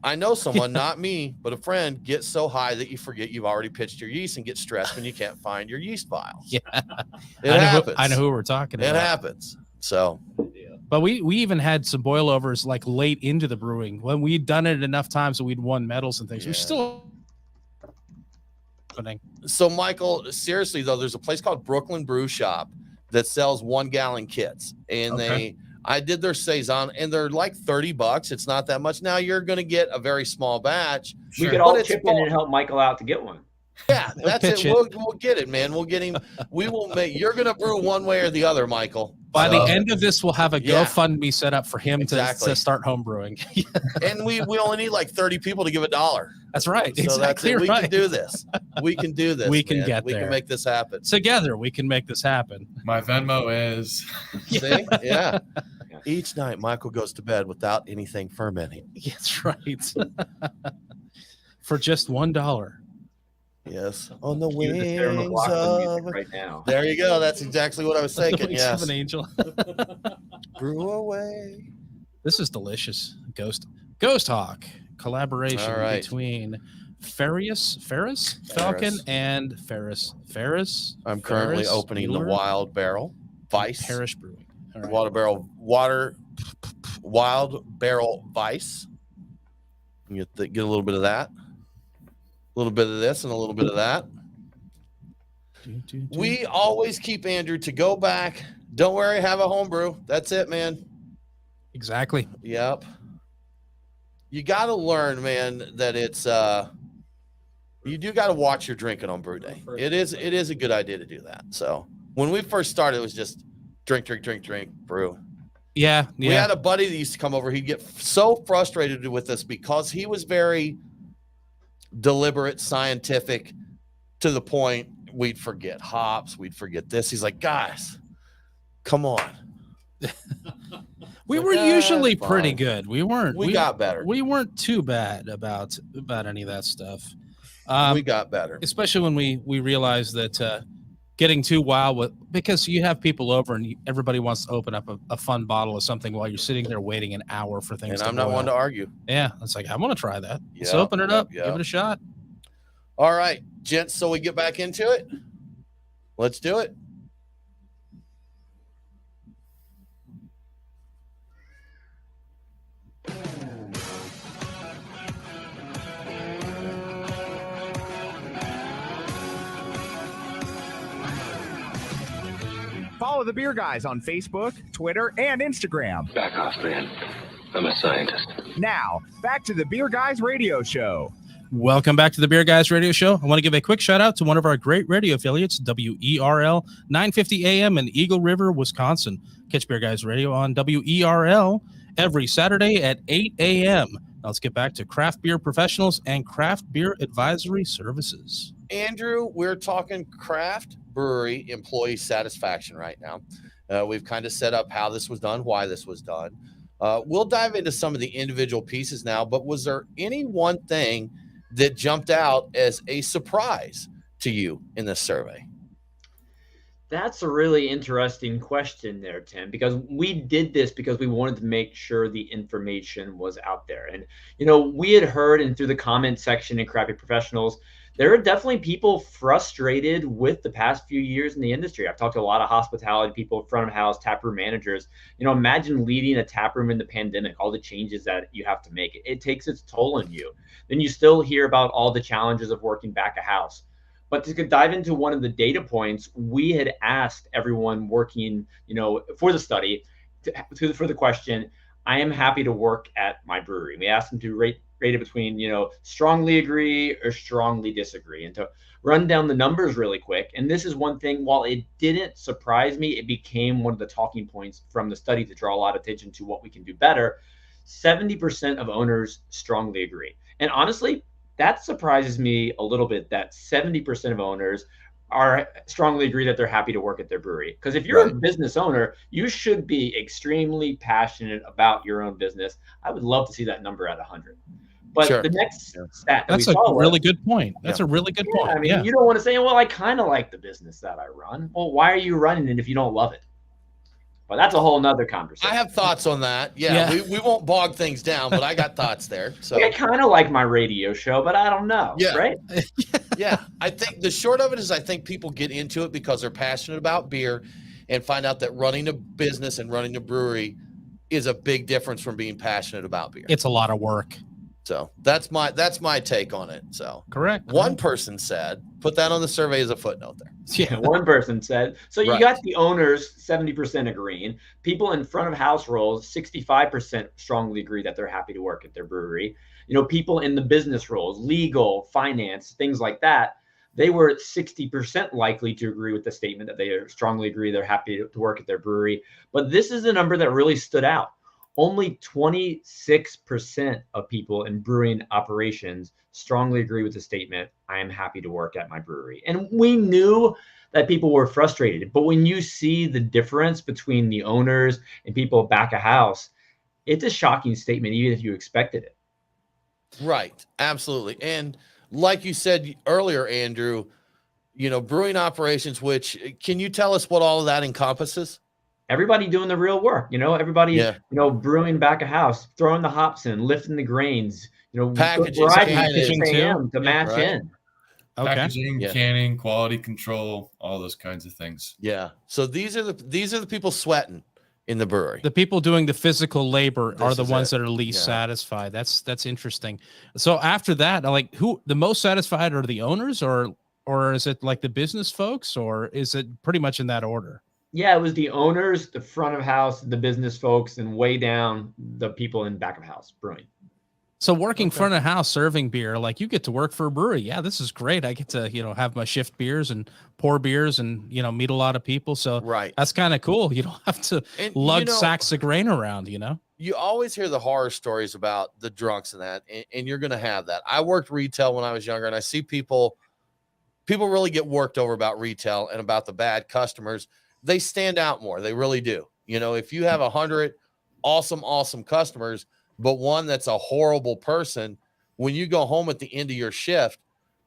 I know someone, not me, but a friend, gets so high that you forget you've already pitched your yeast and get stressed when you can't find your yeast vials. Yeah, it happens. I know who we're talking about. It happens. So, but we even had some boilovers like late into the brewing when we'd done it enough times that we'd won medals and things. We're still. So, Michael, seriously though, there's a place called Brooklyn Brew Shop that sells 1 gallon kits, and I did their saison, and they're like $30. It's not that much. Now you're going to get a very small batch. We could all chip in and help Michael out to get one. Yeah, that's it. We'll get it, man. We'll get him. We will make. You're going to brew one way or the other, Michael. By the end of this, we'll have a GoFundMe set up for him to start home brewing. And we only need like 30 people to give $1. That's right. So exactly. We can do this. We can do this. We can get there. We can make this happen. Together, we can make this happen. My Venmo is. See? Yeah. Each night, Michael goes to bed without anything fermenting. That's right. For just $1. Yes. On the wings of right now. There you go. That's exactly what I was thinking. Yes. An angel. Brew away. This is delicious. Ghost Hawk collaboration between Ferris Falcon and Ferris. I'm currently opening the Wild Barrel Vice. Parish Brewing. Right. Wild Barrel Vice. You get a little bit of that. A little bit of this and a little bit of that. We always keep Andrew to go back. Don't worry, have a home brew. That's it, man. Exactly. Yep. You got to learn, man, that it's you do got to watch your drinking on brew day. It is a good idea to do that. So when we first started, it was just drink, brew. Yeah. We had a buddy that used to come over. He'd get so frustrated with us because he was very deliberate, scientific, to the point we'd forget hops, we'd forget this. He's like, guys, come on. We were usually pretty good. We got better. We weren't too bad about any of that stuff. We got better, especially when we realized that getting too wild because you have people over and everybody wants to open up a fun bottle of something while you're sitting there waiting an hour for things. And I'm not one to argue. Yeah, it's like I want to try that. Let's open it up, give it a shot. All right, gents. So we get back into it. Let's do it. Follow the Beer Guys on Facebook, Twitter, and Instagram. Back off, man. I'm a scientist. Now, back to the Beer Guys Radio Show. Welcome back to the Beer Guys Radio Show. I want to give a quick shout out to one of our great radio affiliates, WERL 950 AM in Eagle River, Wisconsin. Catch Beer Guys Radio on WERL every Saturday at 8 a.m. Now let's get back to craft beer professionals and craft beer advisory services. Andrew, we're talking craft brewery employee satisfaction right now. We've kind of set up how this was done, why this was done. We'll dive into some of the individual pieces now, but was there any one thing that jumped out as a surprise to you in this survey? That's a really interesting question there, Tim, because we did this because we wanted to make sure the information was out there. And, we had heard and through the comment section in Crappy Professionals, there are definitely people frustrated with the past few years in the industry. I've talked to a lot of hospitality people, front of house, taproom managers. Imagine leading a taproom in the pandemic, all the changes that you have to make. It takes its toll on you. Then you still hear about all the challenges of working back a house. But to dive into one of the data points, we had asked everyone working, for the study, for the question, I am happy to work at my brewery. We asked them to rate it between, strongly agree or strongly disagree. And to run down the numbers really quick. And this is one thing, while it didn't surprise me, it became one of the talking points from the study to draw a lot of attention to what we can do better. 70% of owners strongly agree. And honestly, that surprises me a little bit that 70% of owners are strongly agree that they're happy to work at their brewery. Because if you're a business owner, you should be extremely passionate about your own business. I would love to see that number at 100. But the next stat that that's we saw a really good point. That's a really good point. I mean, you don't want to say, well, I kind of like the business that I run. Well, why are you running it if you don't love it? But that's a whole nother conversation. I have thoughts on that. We won't bog things down, but I got thoughts there. So I kind of like my radio show, but I don't know. Right? Yeah. I think the short of it is I think people get into it because they're passionate about beer and find out that running a business and running a brewery is a big difference from being passionate about beer. It's a lot of work. So that's my take on it. So correct. One person said, put that on the survey as a footnote there. Yeah, one person said. So you got the owners 70% agreeing. People in front of house roles, 65% strongly agree that they're happy to work at their brewery. You know, people in the business roles, legal, finance, things like that, they were 60% likely to agree with the statement that they strongly agree they're happy to work at their brewery. But this is a number that really stood out. Only 26% of people in brewing operations strongly agree with the statement, I am happy to work at my brewery. And we knew that people were frustrated. But when you see the difference between the owners and people back of house, it's a shocking statement, even if you expected it. Right. Absolutely. And like you said earlier, Andrew, you know, brewing operations, which can you tell us what all of that encompasses? Everybody doing the real work, you know, everybody, you know, brewing back a house, throwing the hops in, lifting the grains, you know, packaging to match in. Packaging, canning, quality control, all those kinds of things. Yeah. So these are the people sweating in the brewery. The people doing the physical labor are the ones that are least satisfied. That's interesting. So after that, like who the most satisfied are the owners or is it like the business folks or is it pretty much in that order? Yeah, it was the owners, the front of house, the business folks, and way down the people in back of house brewing. So working front of house, serving beer, like you get to work for a brewery. Yeah, this is great. I get to, you know, have my shift beers and pour beers and, you know, meet a lot of people. So that's kind of cool. You don't have to lug sacks of grain around, you know? You always hear the horror stories about the drunks and that, and you're going to have that. I worked retail when I was younger, and I see people really get worked over about retail and about the bad customers. They stand out more. They really do. You know, if you have 100 awesome customers, but one that's a horrible person, when you go home at the end of your shift,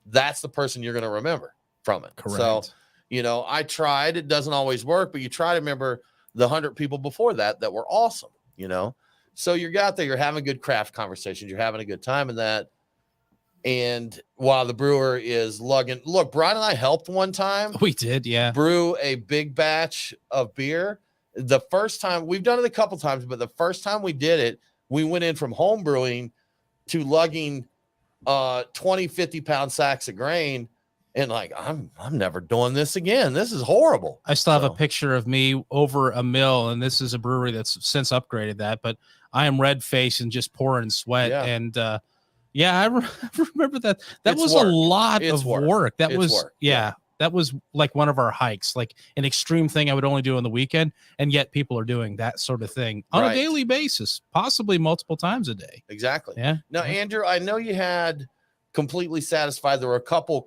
that's the person you're going to remember from it. Correct. So, you know, I tried, it doesn't always work, but you try to remember the 100 people before that were awesome, you know? So you're out there, you're having good craft conversations. You're having a good time in that. And while the brewer is lugging, look, Brian and I helped one time. We did, brew a big batch of beer. The first time, we've done it a couple times, but the first time we did it, we went in from home brewing to lugging 20, 50-pound sacks of grain. And like, I'm never doing this again. This is horrible. I still have a picture of me over a mill, and this is a brewery that's since upgraded that, but I am red-faced and just pouring sweat. Yeah. And I remember that. That was a lot of work. That was that was like one of our hikes, like an extreme thing I would only do on the weekend, and yet people are doing that sort of thing on a daily basis, possibly multiple times a day. Exactly. Yeah. Now, Andrew, I know you had completely satisfied. There were a couple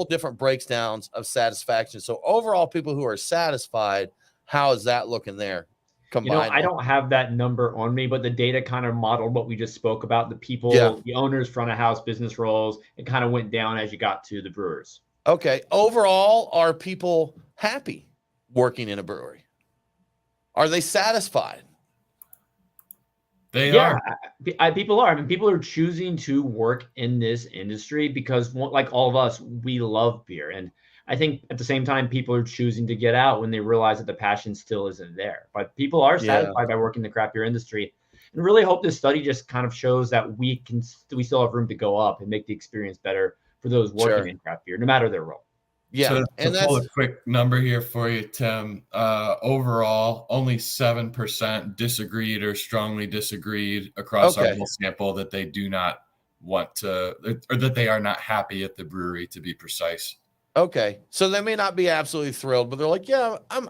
different breakdowns of satisfaction. So overall, people who are satisfied, how is that looking there? You know, I don't have that number on me, but the data kind of modeled what we just spoke about. The people, the owners, front of house, business roles, it kind of went down as you got to the brewers. Okay. Overall, are people happy working in a brewery? Are they satisfied? They are. People are. I mean, people are choosing to work in this industry because, like all of us, we love beer. And I think at the same time, people are choosing to get out when they realize that the passion still isn't there. But people are satisfied by working the craft beer industry, and really hope this study just kind of shows that we still have room to go up and make the experience better for those working in craft beer, no matter their role. Yeah, so and that's a quick number here for you, Tim. Overall, only 7% disagreed or strongly disagreed across our whole sample that they do not want to, or that they are not happy at the brewery, to be precise. Okay, so they may not be absolutely thrilled, but they're like, I'm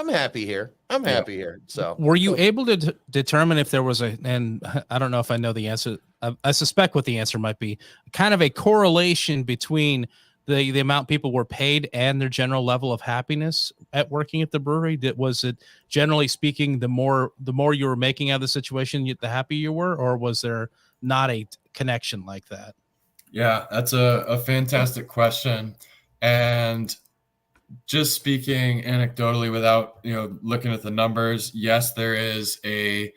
happy here. I'm happy here. So, were you able to determine if there was and I don't know if I know the answer. I suspect what the answer might be, kind of a correlation between the amount people were paid and their general level of happiness at working at the brewery? Was it, generally speaking, the more you were making out of the situation, the happier you were, or was there not a connection like that? Yeah, that's a fantastic question. And just speaking anecdotally without, looking at the numbers, yes, there is a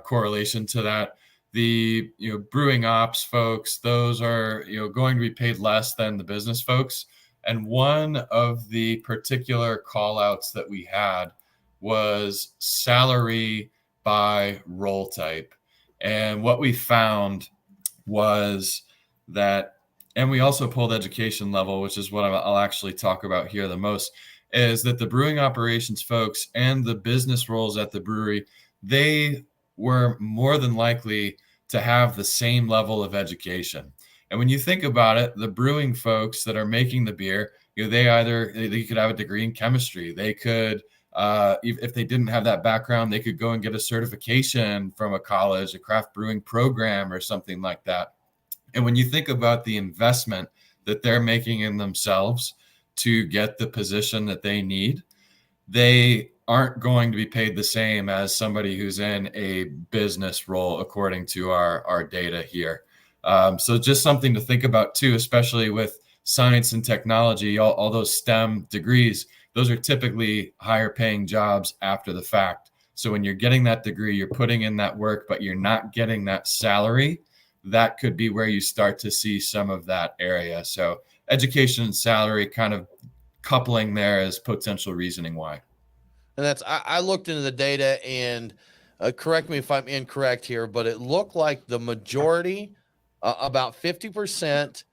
correlation to that. The, brewing ops folks, those are, going to be paid less than the business folks. And one of the particular call outs that we had was salary by role type. And what we found was that, and we also pulled education level, which is what I'll actually talk about here the most, is that the brewing operations folks and the business roles at the brewery, they were more than likely to have the same level of education. And when you think about it, the brewing folks that are making the beer, they could have a degree in chemistry. They could, if they didn't have that background, they could go and get a certification from a college, a craft brewing program or something like that. And when you think about the investment that they're making in themselves to get the position that they need, they aren't going to be paid the same as somebody who's in a business role, according to our data here. So just something to think about too, especially with science and technology, all those STEM degrees, those are typically higher paying jobs after the fact. So when you're getting that degree, you're putting in that work, but you're not getting that salary. That could be where you start to see some of that area. So education and salary kind of coupling there as potential reasoning why. And that's, I looked into the data, and correct me if I'm incorrect here, but it looked like the majority, about 50%,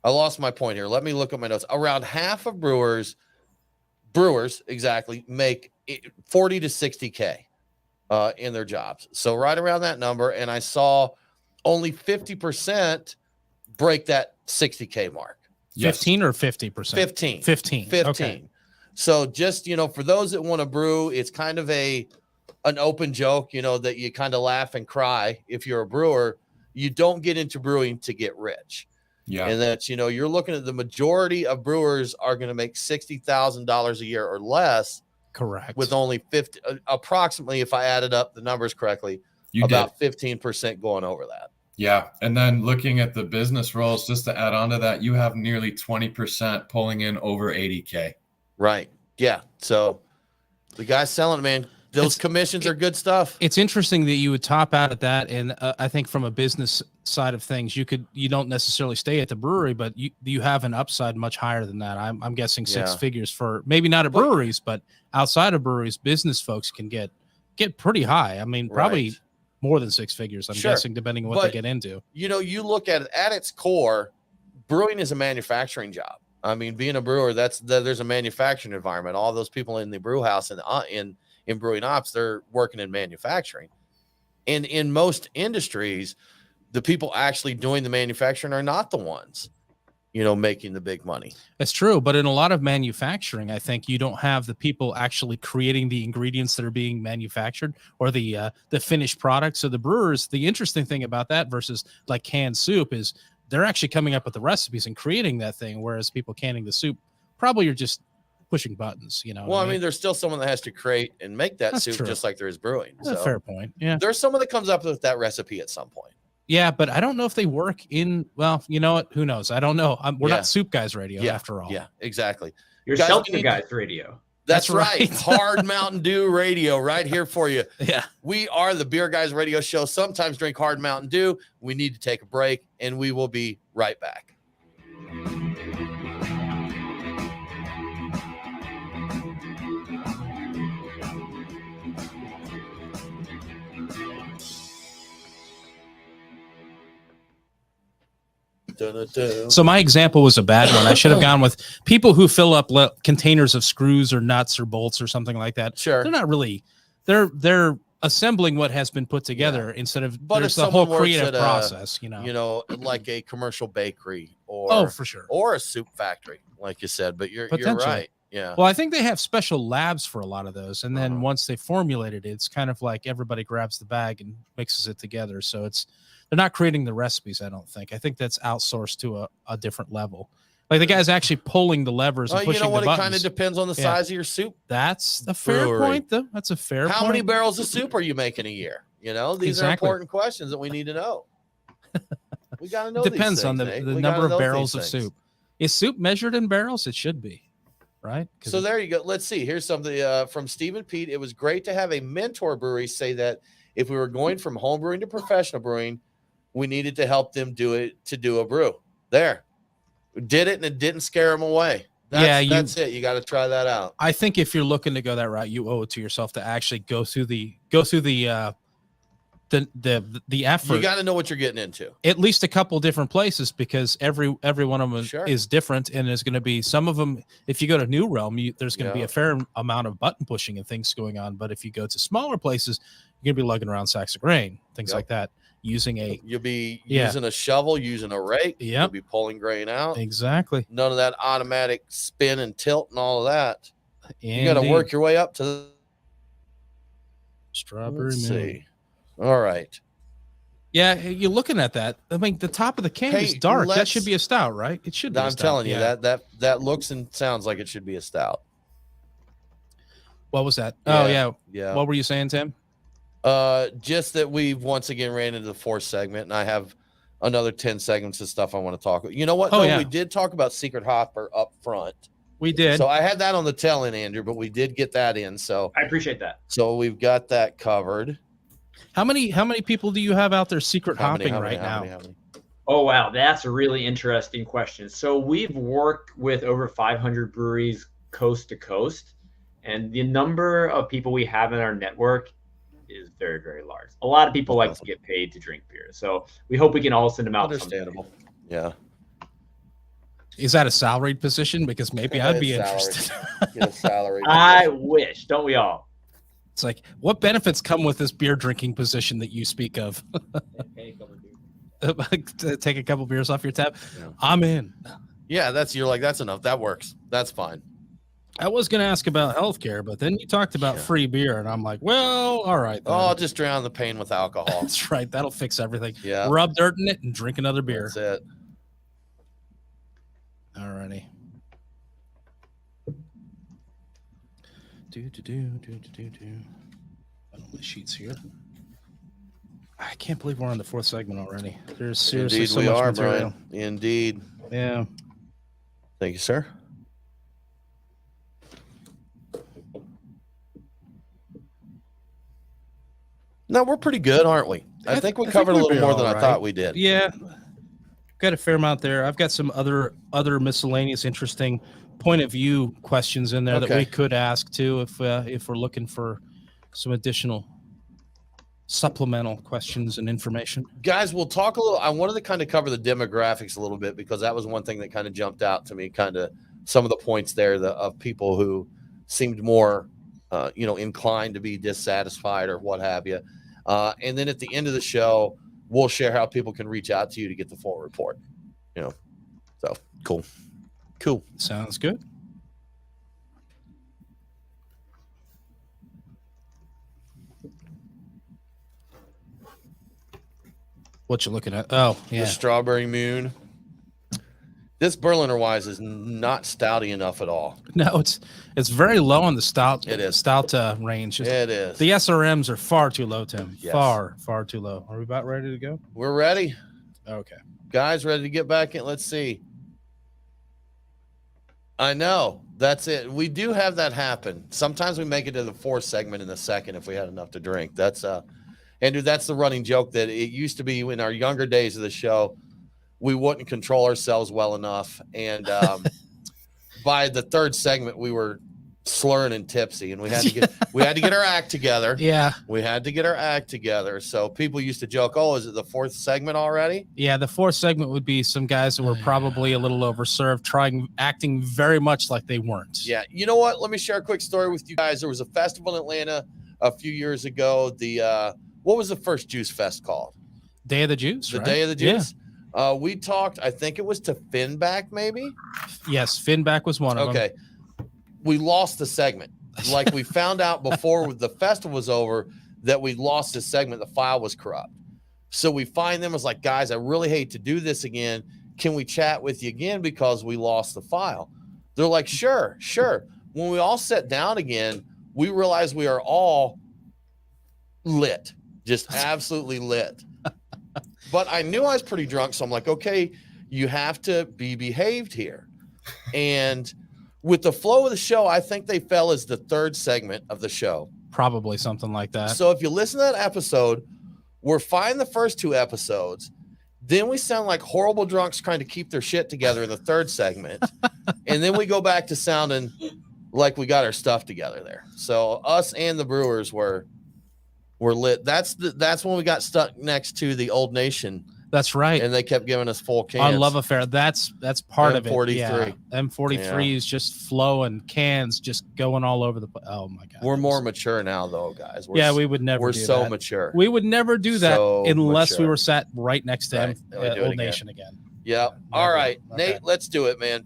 I lost my point here. Let me look at my notes. Around half of brewers exactly, make 40 to 60K in their jobs. So right around that number. And I saw only 50% break that 60K mark. 15 or 50%? 15. 15. Okay. So just, for those that want to brew, it's kind of an open joke, that you kind of laugh and cry. If you're a brewer, you don't get into brewing to get rich. Yeah. And that's, you're looking at the majority of brewers are going to make $60,000 a year or less. Correct. With only 50, approximately, if I added up the numbers correctly, about 15% going over that. Yeah. And then looking at the business roles, just to add on to that, you have nearly 20% pulling in over 80K. Right. Yeah. So the guy's selling it, man. Those commissions are good stuff. It's interesting that you would top out at that. And I think from a business side of things, you don't necessarily stay at the brewery, but you have an upside much higher than that. I'm guessing six figures for maybe not at breweries, but outside of breweries, business folks can get pretty high. I mean, probably more than six figures, I'm guessing, depending on what they get into. You look at it at its core, brewing is a manufacturing job. I mean, being a brewer, there's a manufacturing environment. All those people in the brew house and in brewing ops, they're working in manufacturing. And in most industries, the people actually doing the manufacturing are not the ones, making the big money. That's true. But in a lot of manufacturing, I think you don't have the people actually creating the ingredients that are being manufactured or the finished product. So the brewers, the interesting thing about that versus like canned soup is they're actually coming up with the recipes and creating that thing. Whereas people canning the soup probably are just pushing buttons, Well, I mean, there's still someone that has to create and make that soup just like there is brewing. That's a fair point. Yeah. There's someone that comes up with that recipe at some point. Yeah, but I don't know if they work in, well, you know what? Who knows? I don't know. We're not Soup Guys Radio after all. Yeah, exactly. You're Seltzer Guys Radio. That's right. Hard Mountain Dew Radio right here for you. Yeah. We are the Beer Guys Radio Show. Sometimes drink Hard Mountain Dew. We need to take a break, and we will be right back. So my example was a bad one. I should have gone with people who fill up containers of screws or nuts or bolts or something like that. Sure. They're not really, they're assembling what has been put together instead of, but there's the whole creative process, like a commercial bakery or, for sure, or a soup factory, like you said, but you're right. Yeah. Well, I think they have special labs for a lot of those. And then once they formulated it, it's kind of like everybody grabs the bag and mixes it together. So they're not creating the recipes, I don't think. I think that's outsourced to a different level. Like the guy's actually pulling the levers and pushing you know what? the It buttons. kind of depends on the size of your soup. That's a fair point, though. That's a fair point. How many barrels of soup are you making a year? You know, these are important questions that we need to know. We got to know. It depends on the number of barrels of soup. Is soup measured in barrels? It should be, right? So there you go. Let's see. Here's something from Stephen Pete. It was great to have a mentor brewery say that if we were going from home brewing to professional brewing, we needed to help them do a brew. There. Did it, and it didn't scare them away. That's it. You got to try that out. I think if you're looking to go that route, you owe it to yourself to actually go through the effort. You got to know what you're getting into. At least a couple different places, because every one of them is different, and there's going to be some of them. If you go to New Realm, there's going to be a fair amount of button pushing and things going on. But if you go to smaller places, you're going to be lugging around sacks of grain, things like that. You'll be using a shovel, using a rake. You'll be pulling grain out. Exactly. None of that automatic spin and tilt and all of that. You got to work your way up to the strawberry. Let's see. All right. Yeah, you're looking at that. I mean, the top of the can is dark. That should be a stout, right? It should be. I'm telling you, that looks and sounds like it should be a stout. What was that? Yeah. Oh yeah. What were you saying, Tim? Just that we've once again ran into the fourth segment, and I have another 10 segments of stuff I want to talk about. You know what? We did talk about Secret Hopper up front. We did. So I had that on the tail end, Andrew, but we did get that in. So I appreciate that. So we've got that covered. How many people do you have out there secret hopping right now? Oh, wow. That's a really interesting question. So we've worked with over 500 breweries coast to coast, and the number of people we have in our network is very, very large. A lot of people like to get paid to drink beer. So we hope we can all send them out. Understandable. Someday. Yeah. Is that a salaried position? Because maybe I'd be interested. Get a salary. I wish. Don't we all? It's like, what benefits come with this beer drinking position that you speak of? Take a couple beers off your tab. Yeah. I'm in. Yeah, that's enough. That works. That's fine. I was going to ask about healthcare, but then you talked about free beer, and I'm like, well, all right. Then. Oh, just drown the pain with alcohol. That's right. That'll fix everything. Yeah. Rub dirt in it and drink another beer. That's it. All righty. On the sheets here. I can't believe we're on the fourth segment already. There's seriously so much material. Brian. Indeed. Yeah. Thank you, sir. No, we're pretty good, aren't we? I think we covered a little more than I thought we did. Yeah. Got a fair amount there. I've got some other miscellaneous interesting point of view questions in there that we could ask too if we're looking for some additional supplemental questions and information. Guys, we'll talk a little. I wanted to kind of cover the demographics a little bit because that was one thing that kind of jumped out to me, kind of some of the points there of people who seemed more inclined to be dissatisfied or what have you. And then at the end of the show, we'll share how people can reach out to you to get the full report. So cool. Sounds good. What you looking at? Oh, yeah. The Strawberry Moon. This Berliner Weiss is not stouty enough at all. No, it's very low on the stout. It is stout range. It is. The SRMs are far too low, Tim. Yes. Far too low. Are we about ready to go? We're ready. Okay. Guys, ready to get back in? Let's see. I know. That's it. We do have that happen. Sometimes we make it to the fourth segment in the second if we had enough to drink. That's Andrew, that's the running joke that it used to be in our younger days of the show. We wouldn't control ourselves well enough. And by the third segment, we were slurring and tipsy, and we had to get our act together. Yeah. We had to get our act together. So people used to joke, oh, is it the fourth segment already? Yeah, the fourth segment would be some guys that were probably a little overserved, acting very much like they weren't. Yeah. You know what? Let me share a quick story with you guys. There was a festival in Atlanta a few years ago. What was the first Juice Fest called? Day of the Juice, The Day of the Juice? Yeah. We talked, I think it was to Finback, maybe? Yes, Finback was one of them. Okay. We lost the segment. Like we found out before the festival was over that we lost the segment. The file was corrupt. So we find them as like, guys, I really hate to do this again. can we chat with you again because we lost the file? They're like, sure. When we all sat down again, we realized we are all lit, just absolutely lit. But I knew I was pretty drunk, so I'm like, okay, you have to be behaved here. And with the flow of the show, I think they fell as the third segment of the show. Probably something like that. So if you listen to that episode, we're fine the first 2 episodes. Then we sound like horrible drunks trying to keep their shit together in the third segment. And then we go back to sounding like we got our stuff together there. So us and the Brewers were lit. That's when we got stuck next to the Old Nation. That's right. And they kept giving us full cans. Our love affair. That's part of it. M43. Yeah. M43 is just flowing, cans just going all over the place. Oh my God. We're more mature now though, guys. We would never We're do so that. mature. We would never do that unless we mature. were sat right next to Right. Old Nation again. Yeah. All right, okay. Nate, let's do it, man.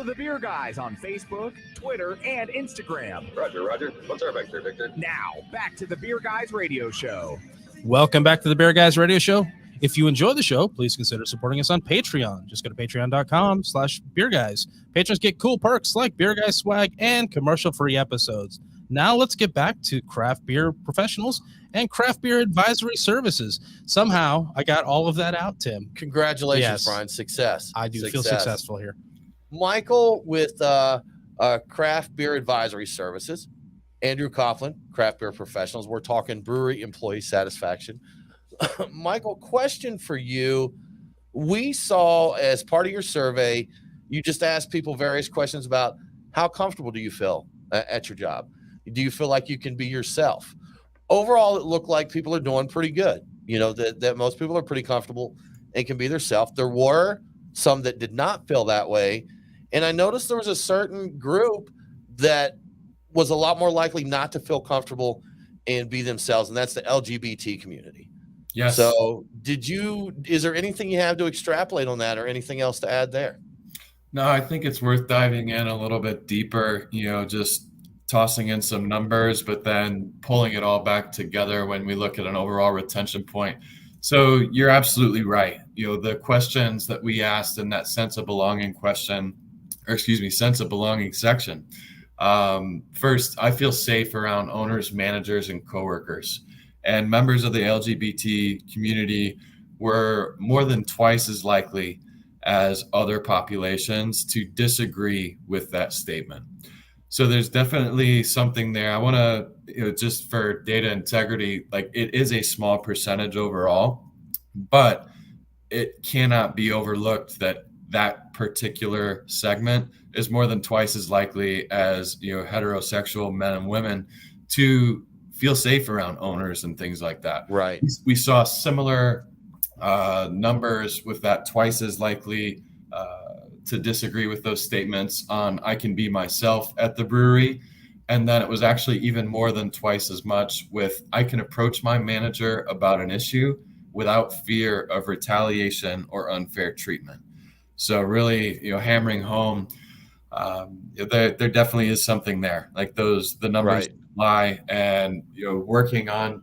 The Beer Guys on Facebook, Twitter, and Instagram. Roger. What's our vector, Victor? Now, back to the Beer Guys Radio Show. Welcome back to the Beer Guys Radio Show. If you enjoy the show, please consider supporting us on Patreon. Just go to patreon.com/beerguys. Patrons get cool perks like Beer Guys swag and commercial-free episodes. Now let's get back to craft beer professionals and craft beer advisory services. Somehow I got all of that out, Tim. Congratulations, Yes. Brian. Success. I do feel successful here. Michael with Craft Beer Advisory Services. Andrew Coplon, Craft Beer Professionals. We're talking brewery employee satisfaction. Michael, question for you. We saw as part of your survey, you just asked people various questions about how comfortable do you feel at your job? Do you feel like you can be yourself? Overall, it looked like people are doing pretty good. You know, that most people are pretty comfortable and can be themselves. There were some that did not feel that way. And I noticed there was a certain group that was a lot more likely not to feel comfortable and be themselves, and that's the LGBT community. Yes. So is there anything you have to extrapolate on that or anything else to add there? No, I think it's worth diving in a little bit deeper, just tossing in some numbers, but then pulling it all back together when we look at an overall retention point. So you're absolutely right. The questions that we asked in that sense of belonging section. First, I feel safe around owners, managers, and coworkers. And members of the LGBT community were more than twice as likely as other populations to disagree with that statement. So there's definitely something there. I want to, just for data integrity, like it is a small percentage overall, but it cannot be overlooked that particular segment is more than twice as likely as heterosexual men and women to feel safe around owners and things like that. Right. We saw similar numbers with that, twice as likely to disagree with those statements on I can be myself at the brewery. And then it was actually even more than twice as much with I can approach my manager about an issue without fear of retaliation or unfair treatment. So really, hammering home, there definitely is something there. Like the numbers lie, and working on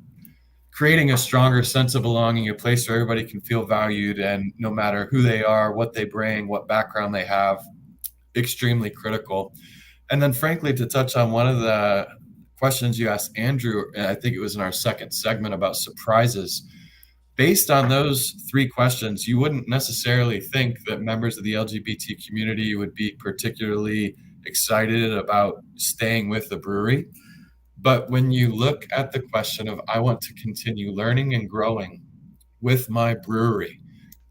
creating a stronger sense of belonging, a place where everybody can feel valued, and no matter who they are, what they bring, what background they have, extremely critical. And then, frankly, to touch on one of the questions you asked Andrew, and I think it was in our second segment about surprises. Based on those 3 questions, you wouldn't necessarily think that members of the LGBT community would be particularly excited about staying with the brewery. But when you look at the question of, I want to continue learning and growing with my brewery,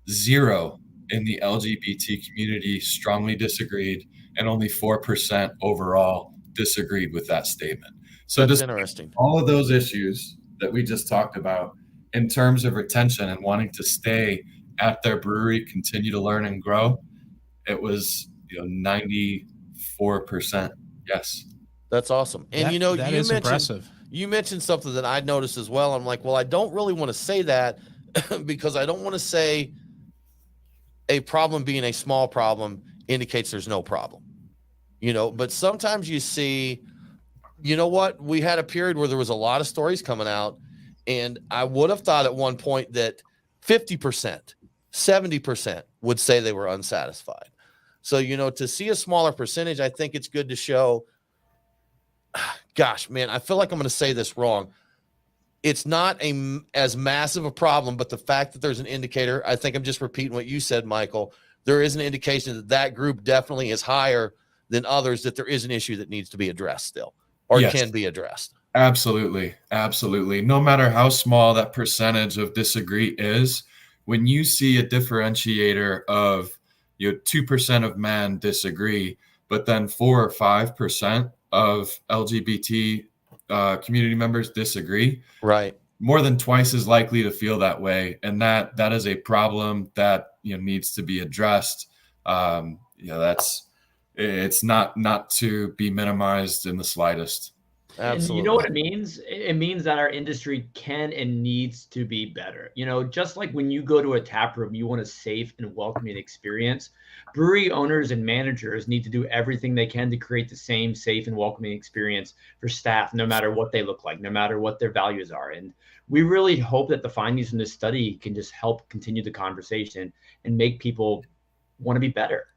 0 in the LGBT community strongly disagreed, and only 4% overall disagreed with that statement. So that's just interesting. All of those issues that we just talked about in terms of retention and wanting to stay at their brewery, continue to learn and grow, it was 94% yes. That's awesome. And that is impressive. You mentioned something that I noticed as well. I'm like, well, I don't really want to say that because I don't want to say a problem being a small problem indicates there's no problem, but sometimes you see, we had a period where there was a lot of stories coming out, and I would have thought at one point that 50%, 70% would say they were unsatisfied. So, to see a smaller percentage, I think it's good to show, gosh, man, I feel like I'm going to say this wrong. It's not as massive a problem, but the fact that there's an indicator, I think I'm just repeating what you said, Michael. There is an indication that group definitely is higher than others, that there is an issue that needs to be addressed still, or can be addressed. Absolutely. Absolutely. No matter how small that percentage of disagree is, when you see a differentiator of 2% of men disagree, but then 4 or 5% of LGBT community members disagree, right? More than twice as likely to feel that way, and that is a problem that needs to be addressed. It's not to be minimized in the slightest. Absolutely. And you know what it means? It means that our industry can and needs to be better. Just like when you go to a tap room, you want a safe and welcoming experience. Brewery owners and managers need to do everything they can to create the same safe and welcoming experience for staff, no matter what they look like, no matter what their values are. And we really hope that the findings from this study can just help continue the conversation and make people want to be better.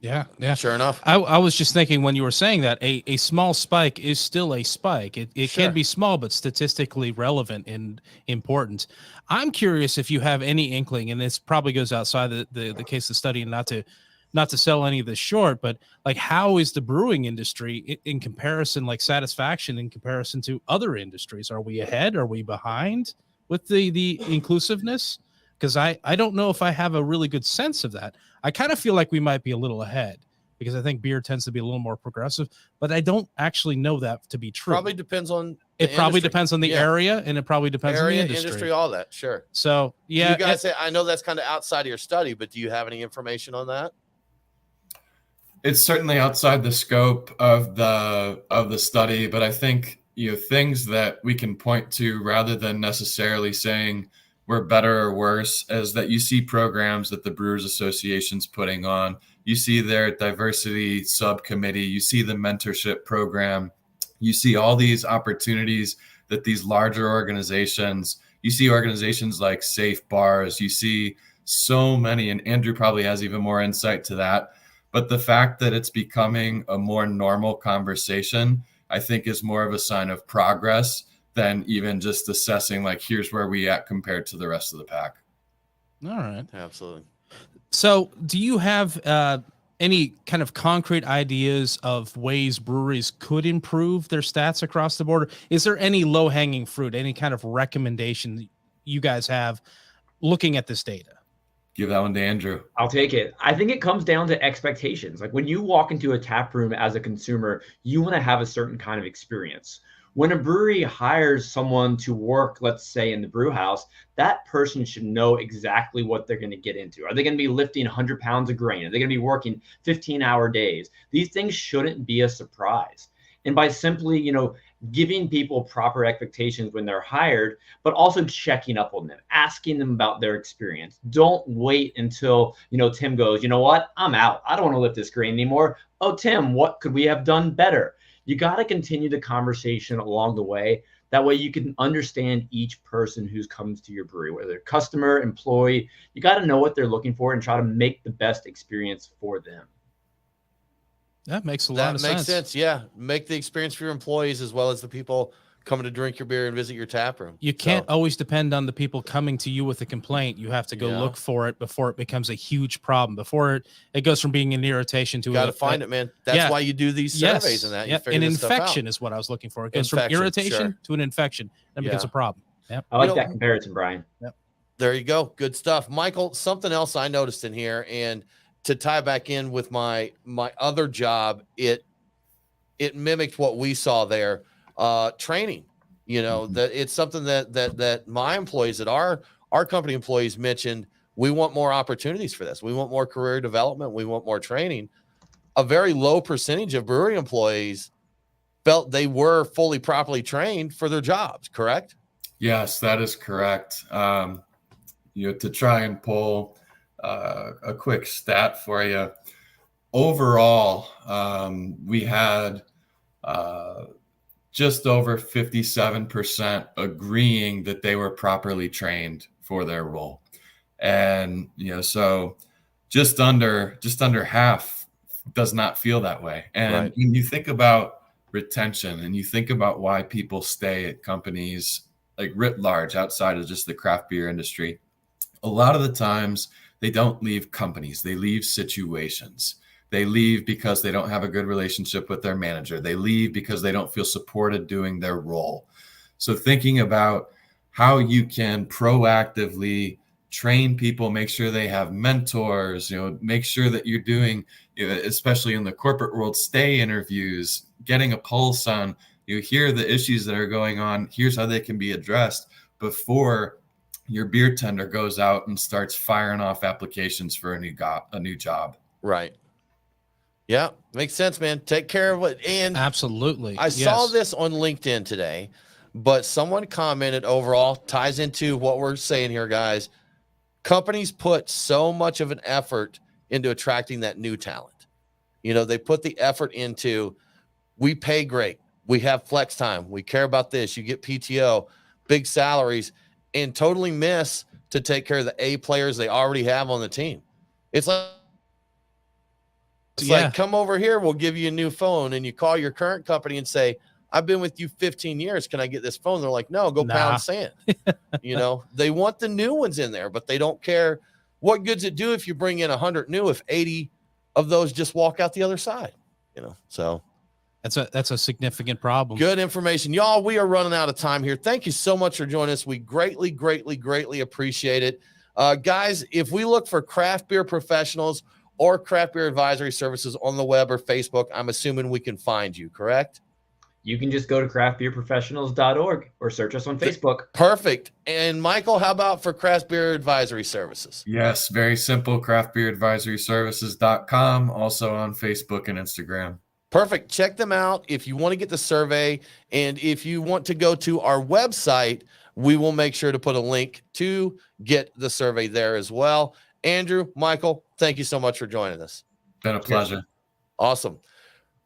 Yeah. Sure enough. I was just thinking when you were saying that a small spike is still a spike. It Sure. can be small, but statistically relevant and important. I'm curious if you have any inkling, and this probably goes outside the case of study, and not to sell any of this short, but like, how is the brewing industry in comparison, like satisfaction in comparison to other industries? Are we ahead? Are we behind with the inclusiveness? Because I don't know if I have a really good sense of that. I kind of feel like we might be a little ahead, because I think beer tends to be a little more progressive, but I don't actually know that to be true. Probably depends on it. Probably depends on the area, and it probably depends on the industry, all that. Sure. So yeah, you guys, I know that's kind of outside of your study, but do you have any information on that? It's certainly outside the scope of the study, but I think things that we can point to, rather than necessarily saying we're better or worse, is that you see programs that the Brewers Association's putting on. You see their diversity subcommittee. You see the mentorship program. You see all these opportunities that these larger organizations, you see organizations like Safe Bars. You see so many, and Andrew probably has even more insight to that. But the fact that it's becoming a more normal conversation, I think, is more of a sign of progress than even just assessing, like, here's where we at compared to the rest of the pack. All right. Absolutely. So do you have any kind of concrete ideas of ways breweries could improve their stats across the board? Is there any low-hanging fruit, any kind of recommendation you guys have looking at this data? Give that one to Andrew. I'll take it. I think it comes down to expectations. Like, when you walk into a tap room as a consumer, you want to have a certain kind of experience. When a brewery hires someone to work, let's say, in the brew house, that person should know exactly what they're going to get into. Are they going to be lifting 100 pounds of grain? Are they going to be working 15-hour days? These things shouldn't be a surprise. And by simply, giving people proper expectations when they're hired, but also checking up on them, asking them about their experience. Don't wait until, Tim goes, you know what? I'm out. I don't want to lift this grain anymore. Oh, Tim, what could we have done better? You got to continue the conversation along the way. That way you can understand each person who's comes to your brewery, whether they're customer, employee. You got to know what they're looking for and try to make the best experience for them. That makes a lot of sense. That makes sense. Yeah. Make the experience for your employees as well as the people coming to drink your beer and visit your tap room. You can't always depend on the people coming to you with a complaint. You have to go look for it before it becomes a huge problem, before it goes from being an irritation to you got to find it, man. That's why you do these surveys and that. You an infection is what I was looking for. It goes from irritation to an infection and becomes a problem. Yep. I like that comparison, Brian. Yep. There you go. Good stuff. Michael, something else I noticed in here, and to tie back in with my other job, it mimicked what we saw there. Training, that it's something that my employees, that our company employees mentioned. We want more opportunities for this. We want more career development. We want more training. A very low percentage of brewery employees felt they were fully properly trained for their jobs. Correct? Yes, that is correct. To try and pull a quick stat for you. Overall, we had just over 57% agreeing that they were properly trained for their role. And, so just under half does not feel that way. And when you think about retention and you think about why people stay at companies like writ large outside of just the craft beer industry, a lot of the times they don't leave companies, they leave situations. They leave because they don't have a good relationship with their manager. They leave because they don't feel supported doing their role. So thinking about how you can proactively train people, make sure they have mentors, make sure that you're doing, especially in the corporate world, stay interviews, getting a pulse on, here are the issues that are going on. Here's how they can be addressed before your beer tender goes out and starts firing off applications for a new job. Right. Yeah, makes sense, man. Take care of it. And absolutely. I saw this on LinkedIn today, but someone commented overall, ties into what we're saying here, guys. Companies put so much of an effort into attracting that new talent. They put the effort into, we pay great. We have flex time. We care about this. You get PTO, big salaries, and totally miss to take care of the A players they already have on the team. It's like, come over here, we'll give you a new phone, and you call your current company and say, I've been with you 15 years. Can I get this phone? They're like, no, go pound sand. They want the new ones in there, but they don't care. What good's it do if you bring in 100 new, if 80 of those just walk out the other side, so that's a significant problem. Good information, y'all. We are running out of time here. Thank you so much for joining us. We greatly, greatly, greatly appreciate it. Guys, if we look for craft beer professionals or craft beer advisory services on the web or Facebook, I'm assuming we can find you, correct? You can just go to craftbeerprofessionals.org or search us on Facebook. Perfect. And Michael, how about for craft beer advisory services? Yes, very simple. craftbeeradvisoryservices.com, also on Facebook and Instagram. Perfect. Check them out if you want to get the survey. And if you want to go to our website, we will make sure to put a link to get the survey there as well. Andrew, Michael, thank you so much for joining us. Been a pleasure. Awesome.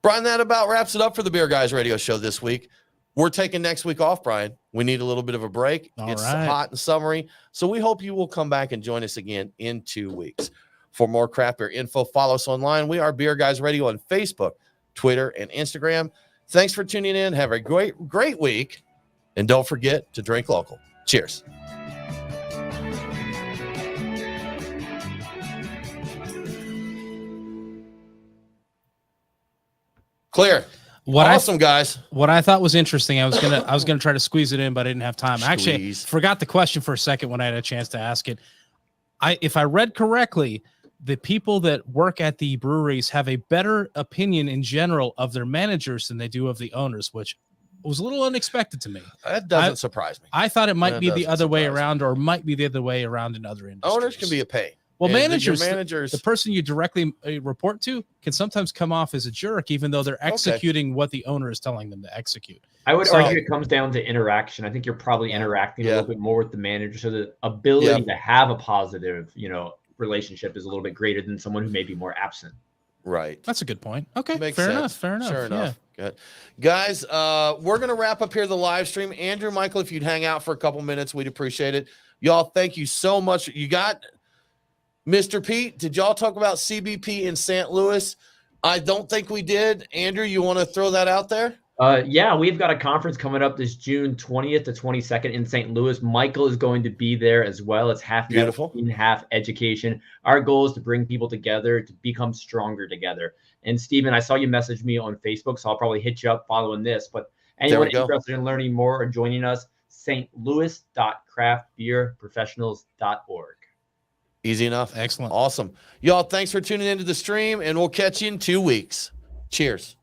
Brian, that about wraps it up for the Beer Guys radio show this week. We're taking next week off, Brian. We need a little bit of a break. It's hot and summery. So we hope you will come back and join us again in 2 weeks. For more craft beer info, follow us online. We are Beer Guys Radio on Facebook, Twitter, and Instagram. Thanks for tuning in. Have a great week. And don't forget to drink local. Cheers. Clear. Awesome, guys. What I thought was interesting, I was gonna try to squeeze it in, but I didn't have time. Actually, I forgot the question for a second when I had a chance to ask it. If I read correctly, the people that work at the breweries have a better opinion in general of their managers than they do of the owners, which was a little unexpected to me. That doesn't surprise me. I thought it might be the other way around, or might be the other way around in other industries. Owners can be a pain. Well, managers, the person you directly report to can sometimes come off as a jerk, even though they're executing what the owner is telling them to execute. I would argue it comes down to interaction. I think you're probably interacting a little bit more with the manager, so the ability to have a positive, relationship is a little bit greater than someone who may be more absent. Right. That's a good point. Okay. Makes fair sense. enough. Fair enough. Sure enough. Good. Guys, we're going to wrap up here the live stream. Andrew, Michael, if you'd hang out for a couple minutes, we'd appreciate it. Y'all, thank you so much. You got Mr. Pete. Did y'all talk about CBP in St. Louis? I don't think we did. Andrew, you want to throw that out there? Yeah, we've got a conference coming up this June 20th to 22nd in St. Louis. Michael is going to be there as well. It's half networking, half education. Our goal is to bring people together to become stronger together. And Steven, I saw you message me on Facebook, so I'll probably hit you up following this. But anyone interested in learning more or joining us, stlouis.craftbeerprofessionals.org. Easy enough. Excellent. Awesome. Y'all, thanks for tuning into the stream, and we'll catch you in 2 weeks. Cheers.